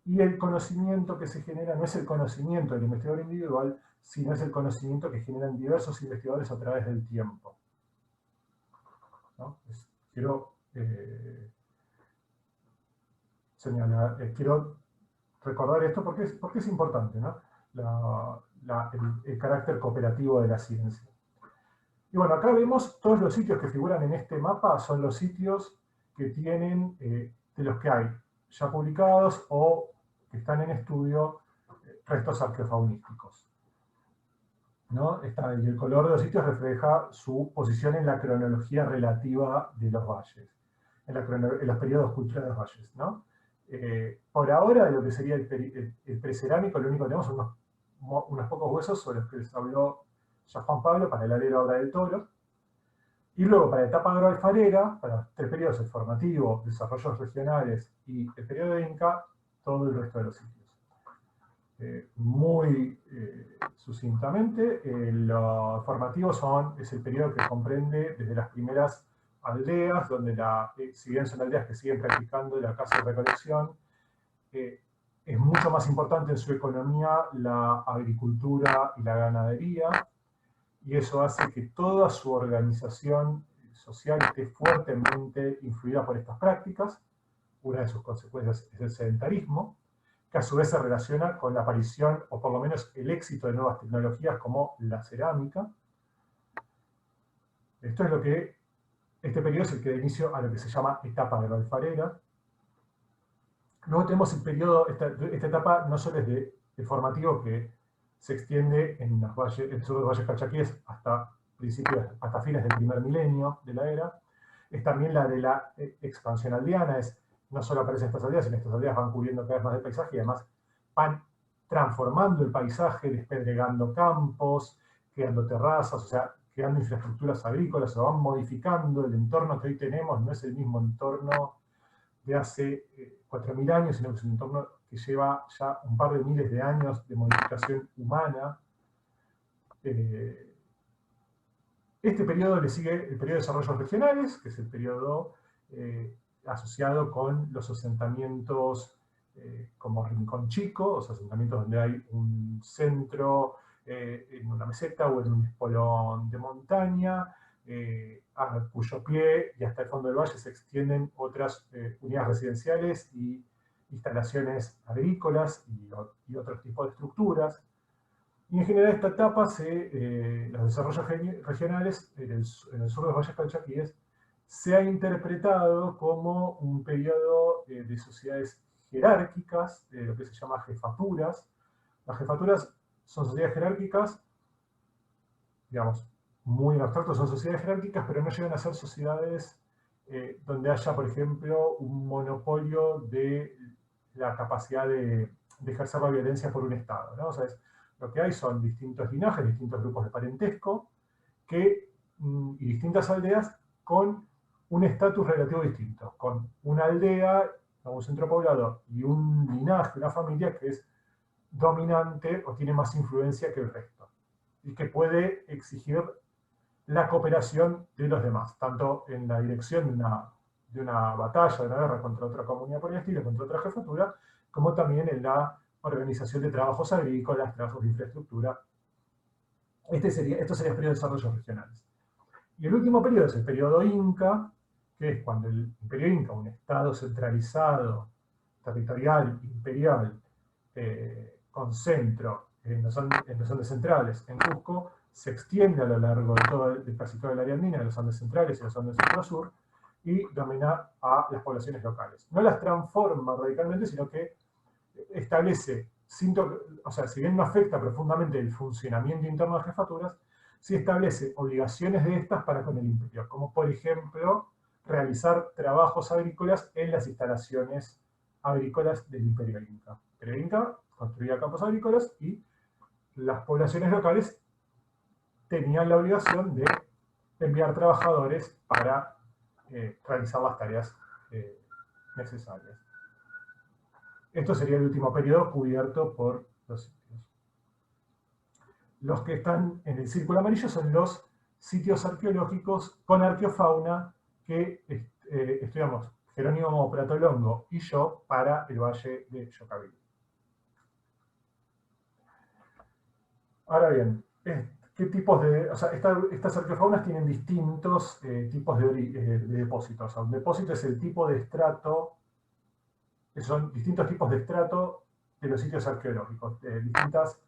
y el conocimiento que se genera no es el conocimiento del investigador individual, sino es el conocimiento que generan diversos investigadores a través del tiempo, ¿no? Quiero señala. Quiero recordar esto porque es importante, ¿no? El carácter cooperativo de la ciencia. Y bueno, acá vemos todos los sitios que figuran en este mapa, son los sitios que tienen, de los que hay ya publicados o que están en estudio, restos arqueofaunísticos, ¿no? Y el color de los sitios refleja su posición en la cronología relativa de los valles, en los periodos culturales de los valles, ¿no? Por ahora, de lo que sería el precerámico, lo único que tenemos son unos pocos huesos sobre los que les habló ya Juan Pablo para el alero Obra del Toro. Y luego, para la etapa agroalfarera, para los 3 periodos, el formativo, desarrollos regionales y el periodo Inca, todo el resto de los sitios. Muy sucintamente, los formativos es el periodo que comprende desde las primeras aldeas, donde si bien son aldeas que siguen practicando la caza y recolección, es mucho más importante en su economía la agricultura y la ganadería, y eso hace que toda su organización social esté fuertemente influida por estas prácticas. Una de sus consecuencias es el sedentarismo, que a su vez se relaciona con la aparición, o por lo menos el éxito de nuevas tecnologías como la cerámica. Esto es lo que, este periodo es el que da inicio a lo que se llama etapa agroalfarera. Luego tenemos el periodo, esta etapa no solo es de formativo, que se extiende en el sur de los valles calchaquíes hasta fines del primer milenio de la era. Es también la de la expansión aldeana, no solo aparecen estas aldeas, sino estas aldeas van cubriendo cada vez más del paisaje y además van transformando el paisaje, despedregando campos, creando terrazas, o sea, creando infraestructuras agrícolas, o van modificando el entorno que hoy tenemos, no es el mismo entorno de hace 4.000 años, sino que es un entorno que lleva ya un par de miles de años de modificación humana. Este periodo le sigue el periodo de desarrollos regionales, que es el periodo asociado con los asentamientos como Rincón Chico, los asentamientos donde hay un centro en una meseta o en un espolón de montaña, a cuyo pie y hasta el fondo del valle se extienden otras unidades residenciales y instalaciones agrícolas y otros tipos de estructuras. Y en general esta etapa, los desarrollos regionales en el sur de los valles calchaquíes, se ha interpretado como un periodo de sociedades jerárquicas, de lo que se llama jefaturas. Las jefaturas son sociedades jerárquicas, digamos, muy en abstracto, son sociedades jerárquicas, pero no llegan a ser sociedades donde haya, por ejemplo, un monopolio de la capacidad de ejercer la violencia por un Estado, ¿no? O sea, lo que hay son distintos linajes, distintos grupos de parentesco, y distintas aldeas con un estatus relativo distinto, con una aldea, un centro poblado y un linaje, una familia que es dominante o tiene más influencia que el resto, y que puede exigir la cooperación de los demás, tanto en la dirección de una batalla, de una guerra contra otra comunidad por el estilo, contra otra jefatura, como también en la organización de trabajos agrícolas, trabajos de infraestructura. Estos serían periodos de desarrollo regionales. Y el último periodo es el periodo Inca, que es cuando el Imperio Inca, un estado centralizado, territorial, imperial, con centro en los Andes centrales, en Cusco, se extiende a lo largo de casi toda el área andina, de los Andes centrales y los Andes centro-sur, y domina a las poblaciones locales. No las transforma radicalmente, sino que establece, o sea, si bien no afecta profundamente el funcionamiento interno de las jefaturas, sí establece obligaciones de estas para con el imperio, como por ejemplo realizar trabajos agrícolas en las instalaciones agrícolas del Imperio Inca. El Imperio Inca construía campos agrícolas y las poblaciones locales tenían la obligación de enviar trabajadores para realizar las tareas necesarias. Esto sería el último periodo cubierto por los sitios. Los que están en el círculo amarillo son los sitios arqueológicos con arqueofauna que estudiamos Jerónimo Pratolongo y yo para el valle de Yocaví. Ahora bien, ¿qué tipos de...? O sea, estas arqueofaunas tienen distintos tipos de depósitos. O sea, un depósito es el tipo de estrato que son distintos tipos de estrato de los sitios arqueológicos, distintas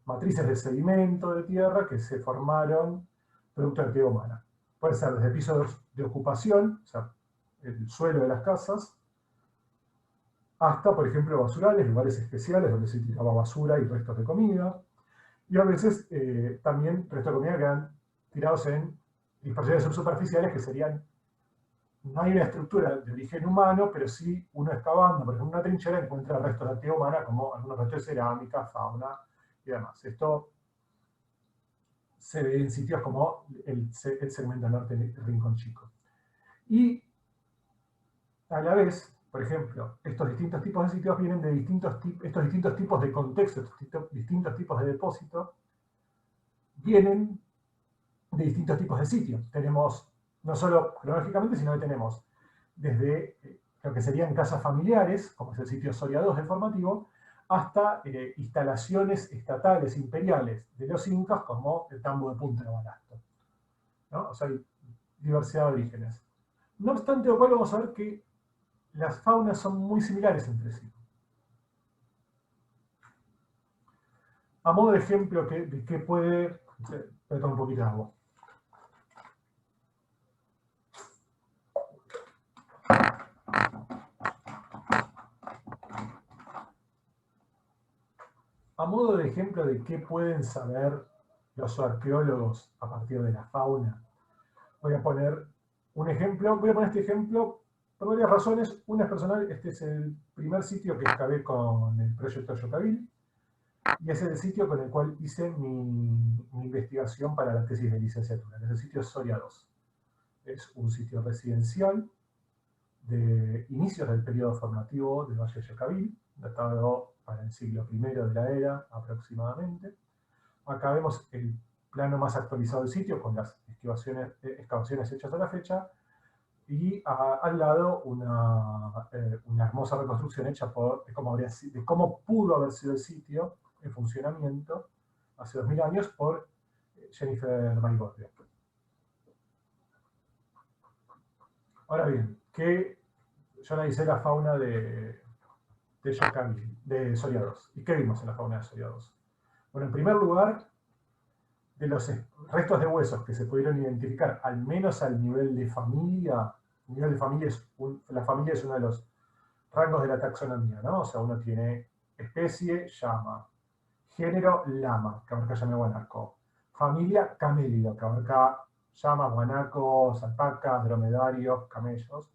matrices de sedimento de tierra que se formaron producto de actividad humana. Puede ser desde pisos de ocupación, o sea, el suelo de las casas, hasta, por ejemplo, basurales, lugares especiales donde se tiraba basura y restos de comida. Y a veces también restos de comida quedan tirados en dispersiones subsuperficiales que serían, no hay una estructura de origen humano, pero sí uno excavando, por ejemplo, una trinchera encuentra restos de actividad humana como algunos restos de cerámica, fauna y demás. Esto se ve en sitios como el segmento norte de Rincón Chico. Y a la vez, por ejemplo, estos distintos tipos de sitios vienen de estos distintos tipos de contextos, estos distintos tipos de depósitos, vienen de distintos tipos de sitios. Tenemos, no solo cronológicamente, sino que tenemos desde lo que serían casas familiares, como es el sitio Soria II de Formativo, hasta instalaciones estatales, imperiales, de los incas, como el tambo de Punta de Balasto, ¿no? O sea, hay diversidad de orígenes. No obstante lo cual, vamos a ver que las faunas son muy similares entre sí. A modo de ejemplo, de qué puede... Voy a tomar un poquito de agua. A modo de ejemplo de qué pueden saber los arqueólogos a partir de la fauna, voy a poner un ejemplo. Voy a poner este ejemplo por varias razones. Una es personal. Este es el primer sitio que excavé con el proyecto Yocabil, y es el sitio con el cual hice mi investigación para la tesis de licenciatura. Es el sitio Soria II. Es un sitio residencial de inicios del periodo formativo del Valle de Yocabil, datado para el siglo I de la era aproximadamente. Acá vemos el plano más actualizado del sitio con las excavaciones hechas a la fecha, y al lado una hermosa reconstrucción hecha de cómo pudo haber sido el sitio en funcionamiento hace 2000 años por Jennifer Maigorria. Ahora bien, yo analicé la fauna de Yocabil, de Soria II. ¿Y qué vimos en la fauna de Soria II? Bueno, en primer lugar, de los restos de huesos que se pudieron identificar, al menos al nivel de familia, la familia es uno de los rangos de la taxonomía, ¿no? O sea, uno tiene especie, llama, género, lama, que abarca llama guanaco, familia, camélido, que abarca llamas, guanacos, alpacas, dromedarios, camellos,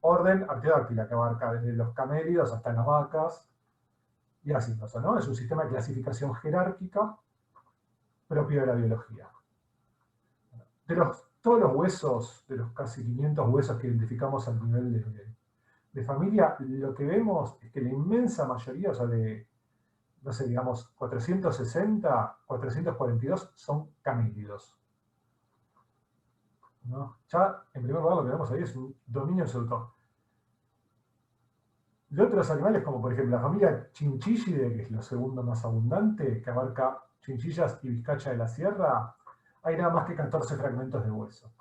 orden, arqueodáctila, que abarca desde los camélidos hasta las vacas, y así, ¿no? Es un sistema de clasificación jerárquica propio de la biología. Todos los huesos, de los casi 500 huesos que identificamos al nivel de familia, lo que vemos es que la inmensa mayoría, o sea, no sé, digamos, 460, 442 son camélidos, ¿no? Ya, en primer lugar, lo que vemos ahí es un dominio absoluto. De otros animales, como por ejemplo la familia Chinchillidae, que es lo segundo más abundante, que abarca chinchillas y vizcacha de la sierra, hay nada más que 14 fragmentos de hueso.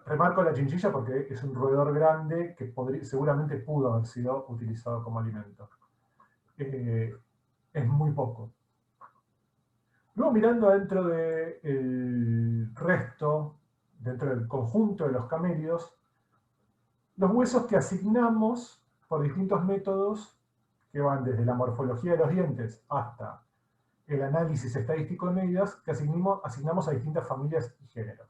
Remarco la chinchilla porque es un roedor grande que seguramente pudo haber sido utilizado como alimento. Es muy poco. Luego, mirando dentro del resto, dentro del conjunto de los camélidos, los huesos que asignamos por distintos métodos, que van desde la morfología de los dientes hasta el análisis estadístico de medidas, que asignamos a distintas familias y géneros.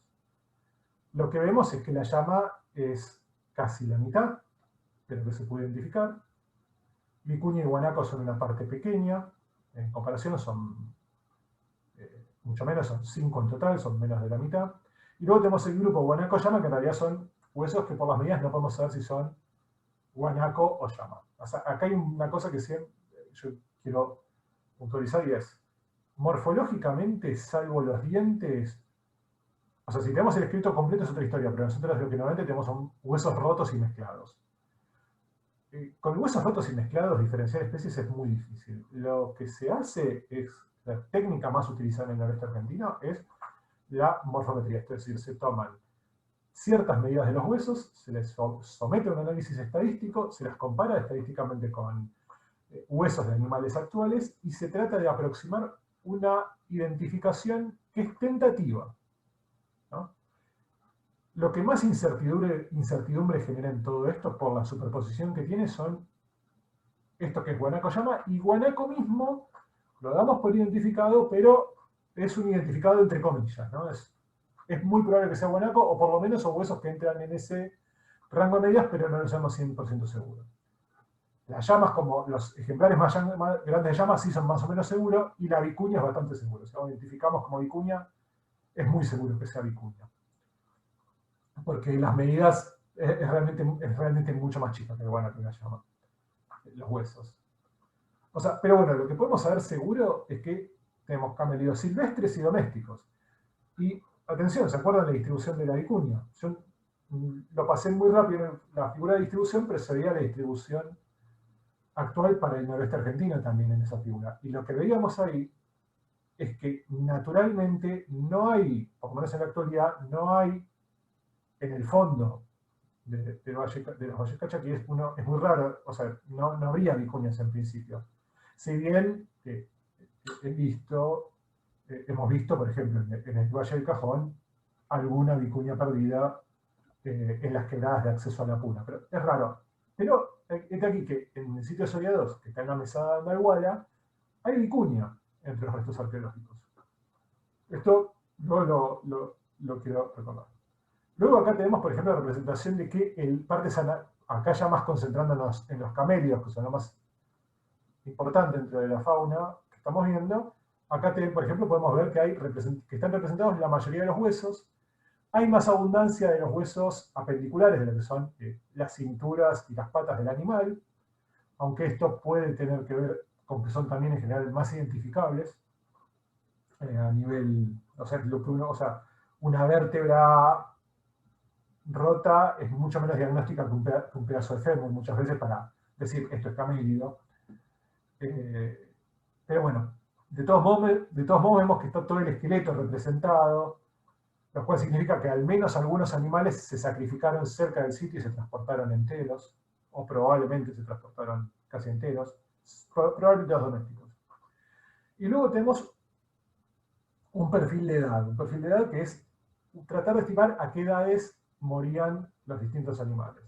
Lo que vemos es que la llama es casi la mitad de lo que se puede identificar. Vicuña y guanaco son una parte pequeña, en comparación son mucho menos, son 5 en total, son menos de la mitad. Y luego tenemos el grupo guanaco-llama, que en realidad son huesos que por las medidas no podemos saber si son guanaco o llama. O sea, acá hay una cosa que yo quiero puntualizar, y es, morfológicamente, salvo los dientes, o sea, si tenemos el esqueleto completo es otra historia, pero nosotros lo que normalmente tenemos son huesos rotos y mezclados. Con huesos rotos y mezclados diferenciar especies es muy difícil. Lo que se hace es, la técnica más utilizada en el noreste argentino es la morfometría, es decir, se toman ciertas medidas de los huesos, se les somete a un análisis estadístico, se las compara estadísticamente con huesos de animales actuales y se trata de aproximar una identificación que es tentativa, ¿no? Lo que más incertidumbre genera en todo esto, por la superposición que tiene, son esto que es guanaco-llama, y guanaco mismo lo damos por identificado, pero es un identificado entre comillas, ¿no? Es muy probable que sea guanaco, o por lo menos son huesos que entran en ese rango de medidas, pero no lo sabemos 100% seguro. Las llamas, como los ejemplares más grandes de llamas, sí son más o menos seguros, y la vicuña es bastante seguro. Si lo identificamos como vicuña, es muy seguro que sea vicuña. Porque las medidas es realmente mucho más chica que el guanaco y la llama, los huesos. O sea, pero bueno, lo que podemos saber seguro es que tenemos camelídeos silvestres y domésticos. Y, atención, ¿se acuerdan de la distribución de la vicuña? Yo lo pasé muy rápido en la figura de distribución, pero se veía la distribución actual para el noroeste argentino también en esa figura. Y lo que veíamos ahí es que naturalmente no hay, por lo menos en la actualidad, no hay en el fondo de los valles Calchaquí, es muy raro, o sea, no habría vicuñas en principio. Si bien hemos visto, por ejemplo, en el Valle del Cajón, alguna vicuña perdida en las quebradas de acceso a la Puna, pero es raro. Pero es aquí que en el sitio de Soria 2, que está en la mesada de Andalguala, hay vicuña entre los restos arqueológicos. Esto luego lo quiero recordar. Luego acá tenemos, por ejemplo, la representación de que el par de acá ya más concentrándonos en los camelios, que son lo más importante dentro de la fauna que estamos viendo. Acá, por ejemplo, podemos ver que están representados la mayoría de los huesos. Hay más abundancia de los huesos apendiculares, de lo que son las cinturas y las patas del animal, aunque esto puede tener que ver con que son también en general más identificables a nivel, o sea, una vértebra rota es mucho menos diagnóstica que un pedazo de fémur, muchas veces para decir esto es camélido. Pero bueno, de todos modos vemos que está todo el esqueleto representado, lo cual significa que al menos algunos animales se sacrificaron cerca del sitio y se transportaron enteros, o probablemente se transportaron casi enteros, probablemente los domésticos. Y luego tenemos un perfil de edad que es tratar de estimar a qué edades morían los distintos animales.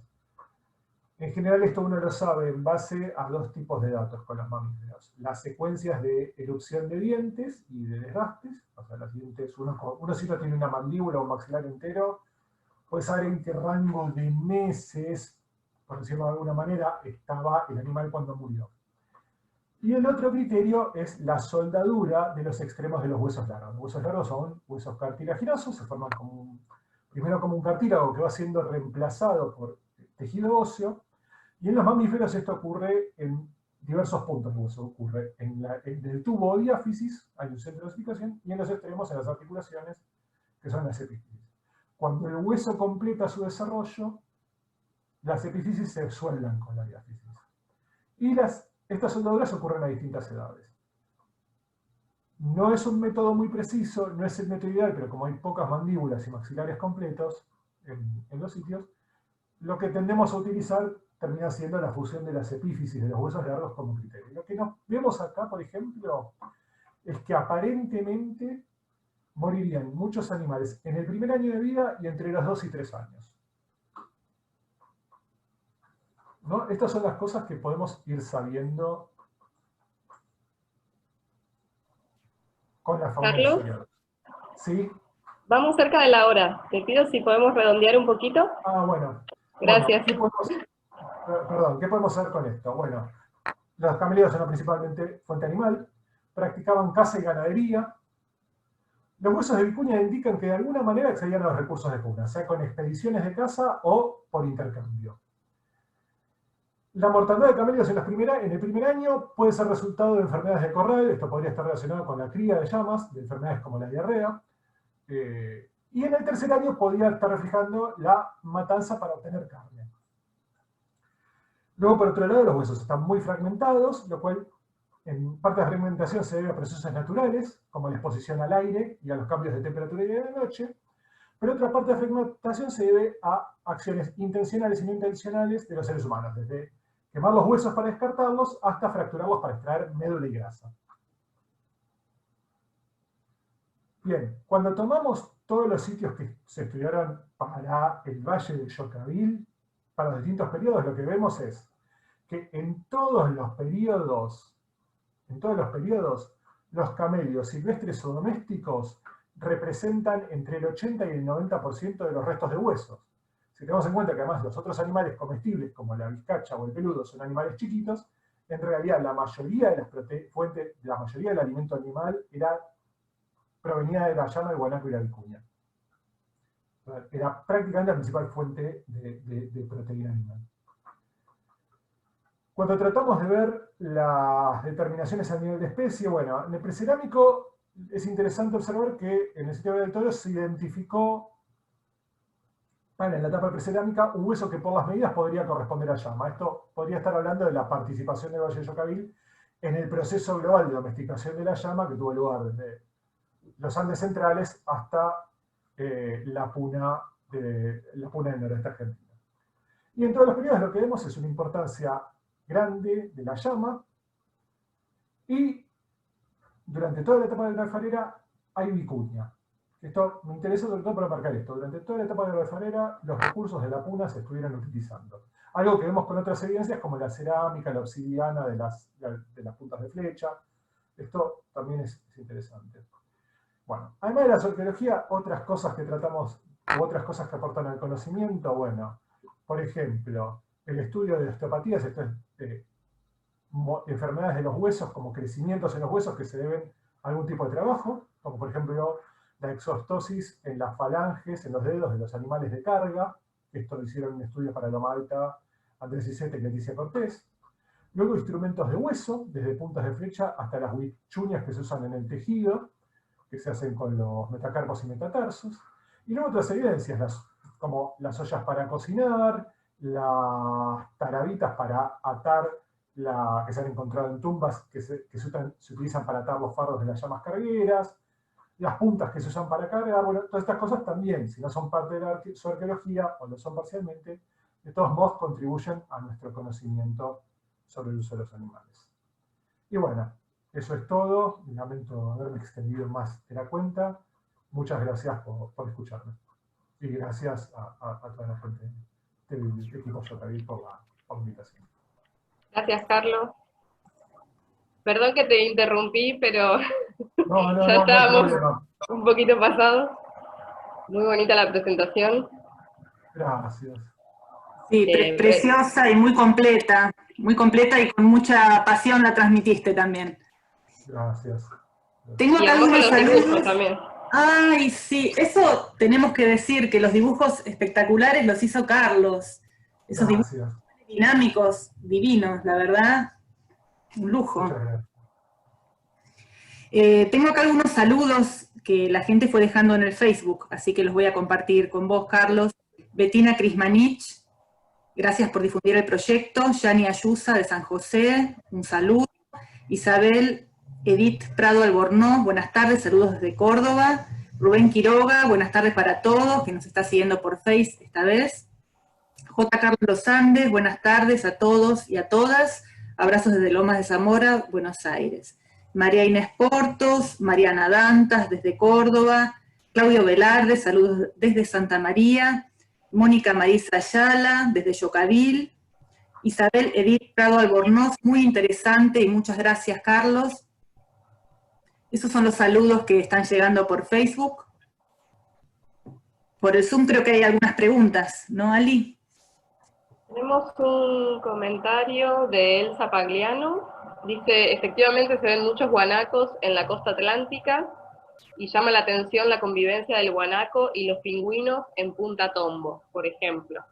En general esto uno lo sabe en base a dos tipos de datos con los mamíferos. Las secuencias de erupción de dientes y de desgastes, o sea, los dientes, uno si no tiene una mandíbula o un maxilar entero, puede saber en qué rango de meses, por decirlo de alguna manera, estaba el animal cuando murió. Y el otro criterio es la soldadura de los extremos de los huesos largos. Los huesos largos son huesos cartilaginosos, se forman primero como un cartílago que va siendo reemplazado por tejido óseo, y en los mamíferos esto ocurre en diversos puntos del hueso. Ocurre en el tubo o diáfisis, hay un centro de osificación, y en los extremos, en las articulaciones, que son las epífisis. Cuando el hueso completa su desarrollo, las epífisis se sueldan con la diáfisis. Y estas soldaduras ocurren a distintas edades. No es un método muy preciso, no es el método ideal, pero como hay pocas mandíbulas y maxilares completos en los sitios, lo que tendemos a utilizar termina siendo la fusión de las epífisis de los huesos largos como criterio. Lo que vemos acá, por ejemplo, es que aparentemente morirían muchos animales en el primer año de vida y entre los 2 y 3 años. ¿No? Estas son las cosas que podemos ir sabiendo con la fauna de Soria 2. ¿Sí? Vamos cerca de la hora. Te pido si podemos redondear un poquito. Bueno. Gracias. ¿Qué podemos hacer con esto? Bueno, los camelídeos son principalmente fuente animal, practicaban caza y ganadería. Los huesos de vicuña indican que de alguna manera accedían a los recursos de puna, sea con expediciones de caza o por intercambio. La mortandad de camellos en el primer año puede ser resultado de enfermedades de corral, esto podría estar relacionado con la cría de llamas, de enfermedades como la diarrea, y en el tercer año podría estar reflejando la matanza para obtener carne. Luego, por otro lado, los huesos están muy fragmentados, lo cual en parte de la fragmentación se debe a procesos naturales, como la exposición al aire y a los cambios de temperatura y de noche, Pero otra parte de la fragmentación se debe a acciones intencionales y no intencionales de los seres humanos, desde quemar los huesos para descartarlos hasta fracturarlos para extraer médula y grasa. Bien, cuando tomamos todos los sitios que se estudiaron para el Valle del Yocavil, para los distintos periodos, lo que vemos es que en todos los periodos, los camelios silvestres o domésticos representan entre el 80 y el 90% de los restos de huesos. Si tenemos en cuenta que además los otros animales comestibles, como la vizcacha o el peludo, son animales chiquitos, en realidad la mayoría de las fuentes, la mayoría del alimento animal provenía de la llama, el guanaco y la vicuña. Era prácticamente la principal fuente de proteína animal. Cuando tratamos de ver las determinaciones a nivel de especie, bueno, en el precerámico es interesante observar que en el sitio del Toro se identificó, en la etapa precerámica, un hueso que por las medidas podría corresponder a llama. Esto podría estar hablando de la participación del Valle de Yocavil en el proceso global de domesticación de la llama que tuvo lugar desde los Andes centrales hasta la puna del noroeste argentino. Y en todos los periodos lo que vemos es una importancia grande de la llama, y durante toda la etapa de la alfarera hay vicuña. Esto me interesa sobre todo para marcar esto. Durante toda la etapa de la alfarera los recursos de la puna se estuvieron utilizando. Algo que vemos con otras evidencias como la cerámica, la obsidiana de las puntas de flecha. Esto también es interesante. Bueno, además de la arqueología, otras cosas que tratamos, u otras cosas que aportan al conocimiento, bueno, por ejemplo, el estudio de osteopatías, esto es enfermedades de los huesos, como crecimientos en los huesos que se deben a algún tipo de trabajo, como por ejemplo la exostosis en las falanges, en los dedos de los animales de carga. Esto lo hicieron en estudios para Loma Alta, Andrés Iseta y Leticia Cortés. Luego instrumentos de hueso, desde puntas de flecha hasta las huichuñas que se usan en el tejido, que se hacen con los metacarpos y metatarsos. Y luego otras evidencias, como las ollas para cocinar, las tarabitas para atar, que se han encontrado en tumbas que se utilizan para atar los fardos de las llamas cargueras, las puntas que se usan para cargar. Bueno, todas estas cosas también, si no son parte de su arqueología, o lo son parcialmente, de todos modos contribuyen a nuestro conocimiento sobre el uso de los animales. Y bueno, eso es todo. Lamento haberme extendido más de la cuenta. Muchas gracias por escucharme. Y gracias a toda la gente del equipo Yocavil por la invitación. Gracias, Carlos. Perdón que te interrumpí, pero ya estábamos un poquito pasados. Muy bonita la presentación. Gracias. Sí, preciosa y muy completa y con mucha pasión la transmitiste también. Gracias. Tengo acá algunos saludos también. Ay, sí, eso tenemos que decir, que los dibujos espectaculares los hizo Carlos. Esos dibujos dinámicos, divinos, la verdad, un lujo. Muchas gracias. Tengo acá algunos saludos que la gente fue dejando en el Facebook, así que los voy a compartir con vos, Carlos. Bettina Crismanich, gracias por difundir el proyecto. Yani Ayusa de San José, un saludo. Isabel Edith Prado Albornoz, buenas tardes, saludos desde Córdoba. Rubén Quiroga, buenas tardes para todos, que nos está siguiendo por Face esta vez. J. Carlos Los Andes, buenas tardes a todos y a todas. Abrazos desde Lomas de Zamora, Buenos Aires. María Inés Portos, Mariana Dantas desde Córdoba. Claudio Velarde, saludos desde Santa María. Mónica Marisa Ayala, desde Yocavil. Isabel Edith Prado Albornoz, muy interesante y muchas gracias, Carlos. Esos son los saludos que están llegando por Facebook. Por el Zoom creo que hay algunas preguntas, ¿no, Ali? Tenemos un comentario de Elsa Pagliano. Dice, efectivamente se ven muchos guanacos en la costa atlántica y llama la atención la convivencia del guanaco y los pingüinos en Punta Tombo, por ejemplo.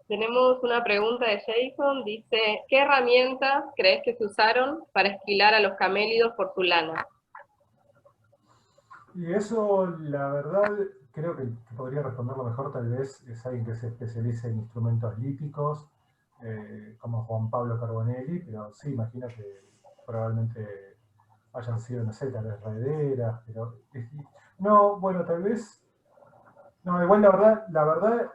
Tenemos una pregunta de Jason, dice, ¿qué herramientas crees que se usaron para esquilar a los camélidos por su lana? Y eso, la verdad, creo que podría responderlo mejor tal vez es alguien que se especialice en instrumentos líticos, como Juan Pablo Carbonelli, pero sí, imagino que probablemente hayan sido, no sé, tal vez rederas, pero... No, bueno, tal vez No, igual la verdad,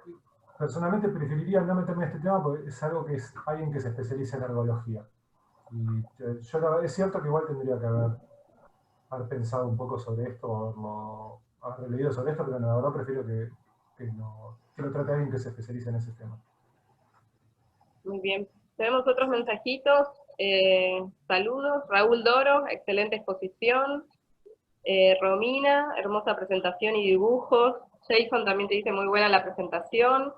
personalmente preferiría no meterme en este tema porque es algo que es alguien que se especializa en ergología. Y es cierto que igual tendría que haber pensado un poco sobre esto, o haber leído sobre esto, pero la verdad prefiero que lo trate alguien que se especialice en ese tema. Muy bien. Tenemos otros mensajitos. Saludos. Raúl Doro, excelente exposición. Romina, hermosa presentación y dibujos. Jason también te dice muy buena la presentación.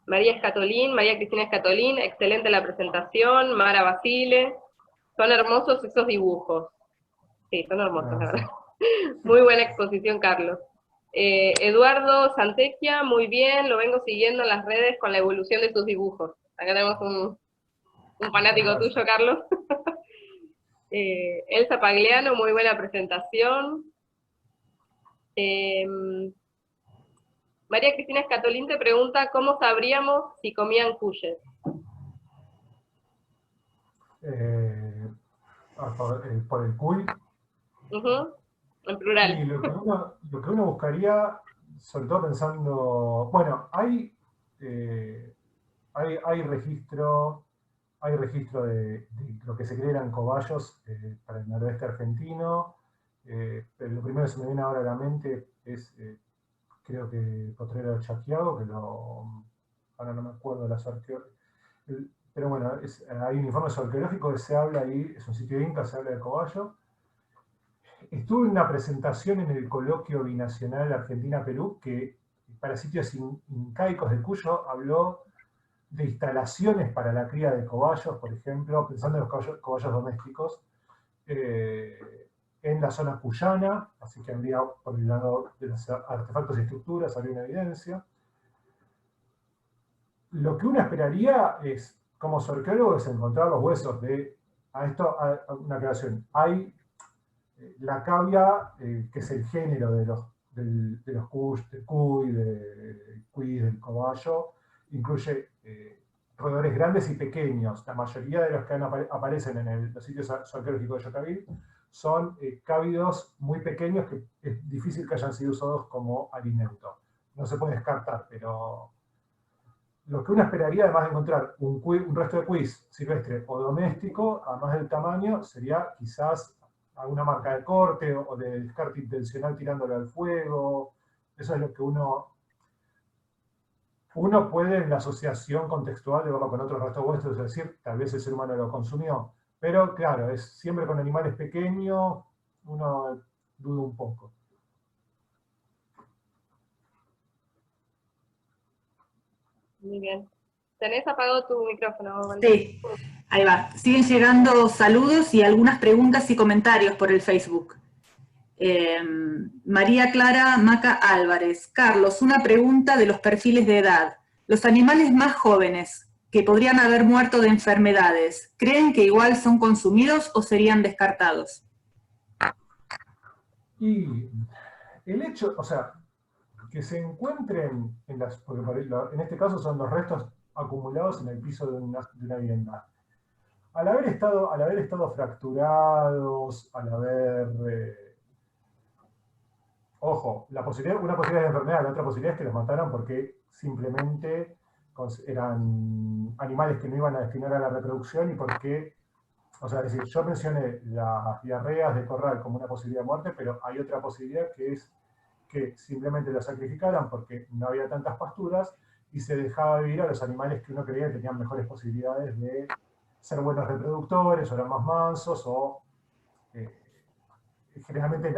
María Cristina Escatolín, excelente la presentación. Mara Basile, son hermosos esos dibujos. Sí, son hermosos, la verdad. Muy buena exposición, Carlos. Eduardo Santecchia, muy bien, lo vengo siguiendo en las redes con la evolución de sus dibujos. Acá tenemos un fanático tuyo, Carlos. Elsa Pagliano, muy buena presentación. María Cristina Escatolín te pregunta cómo sabríamos si comían cuyes. Por el cuy. En plural. Y lo que uno buscaría, sobre todo pensando, bueno, hay registro de lo que se cree eran cobayos para el noroeste argentino, pero lo primero que se me viene ahora a la mente es, creo que Potrero de Chaquiago, ahora no me acuerdo las arqueologías, pero bueno, hay un informe arqueológico que se habla ahí, es un sitio inca, se habla de cobayo. Estuve en una presentación en el coloquio binacional Argentina-Perú que para sitios incaicos de Cuyo habló de instalaciones para la cría de cobayos, por ejemplo, pensando en los cobayos domésticos, en la zona cuyana, así que habría por el lado de los artefactos y estructuras, habría una evidencia. Lo que uno esperaría es, como arqueólogo, es encontrar los huesos de, una aclaración, hay la cavia, que es el género de los cuy, del cobayo, incluye roedores grandes y pequeños. La mayoría de los que aparecen en los sitios arqueológicos de Yocavil son cávidos muy pequeños que es difícil que hayan sido usados como alimento. No se puede descartar, pero lo que uno esperaría, además de encontrar un resto de cuis silvestre o doméstico, además del tamaño, sería quizás alguna marca de corte o de descarte intencional tirándolo al fuego. Eso es lo que uno puede en la asociación contextual de verlo con otros restos huesos, es decir, tal vez el ser humano lo consumió. Pero claro, es siempre con animales pequeños, uno duda un poco. Muy bien. ¿Tenés apagado tu micrófono, Valeria? Sí, ahí va. Siguen llegando saludos y algunas preguntas y comentarios por el Facebook. María Clara Maca Álvarez. Carlos, una pregunta de los perfiles de edad. Los animales más jóvenes que podrían haber muerto de enfermedades, ¿creen que igual son consumidos o serían descartados? Y el hecho, o sea, que se encuentren porque en este caso son los restos acumulados en el piso de una vivienda. Al haber estado fracturados, ojo, una posibilidad de enfermedad, la otra posibilidad es que los mataran porque simplemente eran animales que no iban a destinar a la reproducción y porque, o sea, es decir, yo mencioné las diarreas de corral como una posibilidad de muerte, pero hay otra posibilidad que es que simplemente los sacrificaran porque no había tantas pasturas y se dejaba vivir a los animales que uno creía que tenían mejores posibilidades de ser buenos reproductores, o eran más mansos, o generalmente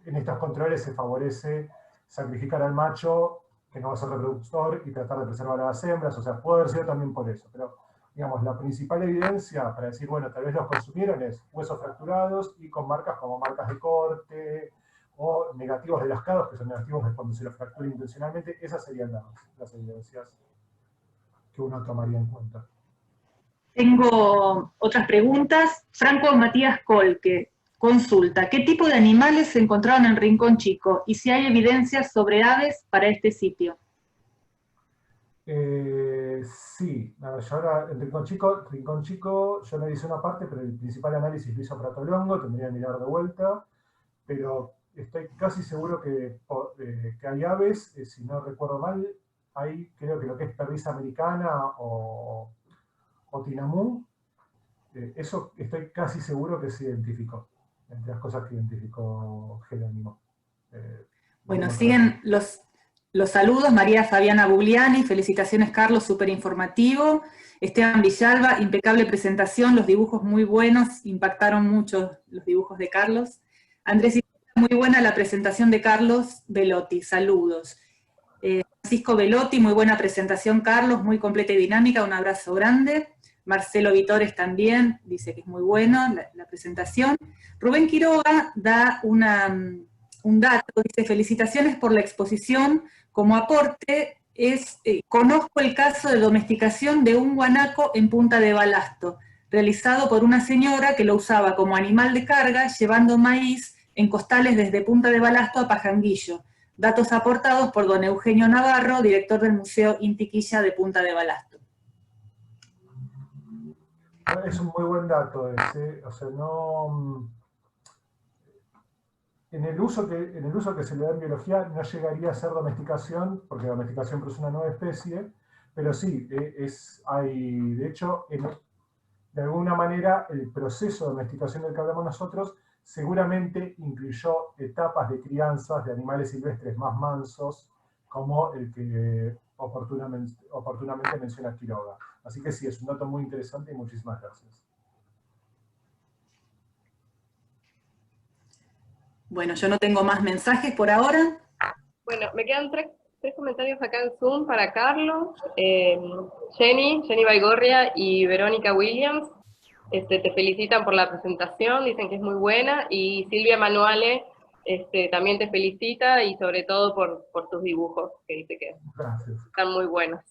en estos controles se favorece sacrificar al macho que no va a ser reproductor y tratar de preservar a las hembras, o sea, puede haber sido también por eso, pero digamos, la principal evidencia para decir, bueno, tal vez los consumieron es huesos fracturados y con marcas como marcas de corte o negativos de las cascados, que son negativos de cuando se los fractura intencionalmente. Esas serían las evidencias que uno tomaría en cuenta. Tengo otras preguntas. Franco Matías Colque consulta, ¿qué tipo de animales se encontraron en Rincón Chico? Y si hay evidencias sobre aves para este sitio. Sí, yo ahora en Rincón Chico, yo le hice una parte, pero el principal análisis lo hizo Pratolongo, tendría que mirar de vuelta, pero estoy casi seguro que hay aves, si no recuerdo mal, hay creo que lo que es perdiz americana o tinamú, eso estoy casi seguro que se identificó, entre las cosas que identificó Jerónimo. Bueno, siguen los saludos. María Fabiana Bugliani, felicitaciones Carlos, súper informativo. Esteban Villalba, impecable presentación, los dibujos muy buenos, impactaron mucho los dibujos de Carlos. Andrés, muy buena la presentación de Carlos Velotti, saludos. Francisco Velotti, muy buena presentación Carlos, muy completa y dinámica, un abrazo grande. Marcelo Vitores también, dice que es muy bueno la presentación. Rubén Quiroga da un dato, dice, felicitaciones por la exposición, como aporte, conozco el caso de domesticación de un guanaco en Punta de Balasto, realizado por una señora que lo usaba como animal de carga, llevando maíz en costales desde Punta de Balasto a Pajanguillo. Datos aportados por don Eugenio Navarro, director del Museo Intiquilla de Punta de Balasto. Es un muy buen dato ese, o sea, no... En el uso que se le da en biología no llegaría a ser domesticación, porque domesticación es una nueva especie, pero sí, de hecho, de alguna manera, el proceso de domesticación del que hablamos nosotros seguramente incluyó etapas de crianzas de animales silvestres más mansos, como el que oportunamente menciona Quiroga. Así que sí, es un dato muy interesante y muchísimas gracias. Bueno, yo no tengo más mensajes por ahora. Bueno, me quedan tres comentarios acá en Zoom para Carlos. Jenny Baigorria y Verónica Williams te felicitan por la presentación, dicen que es muy buena, y Silvia Manuale también te felicita, y sobre todo por tus dibujos, que dice que están muy buenos.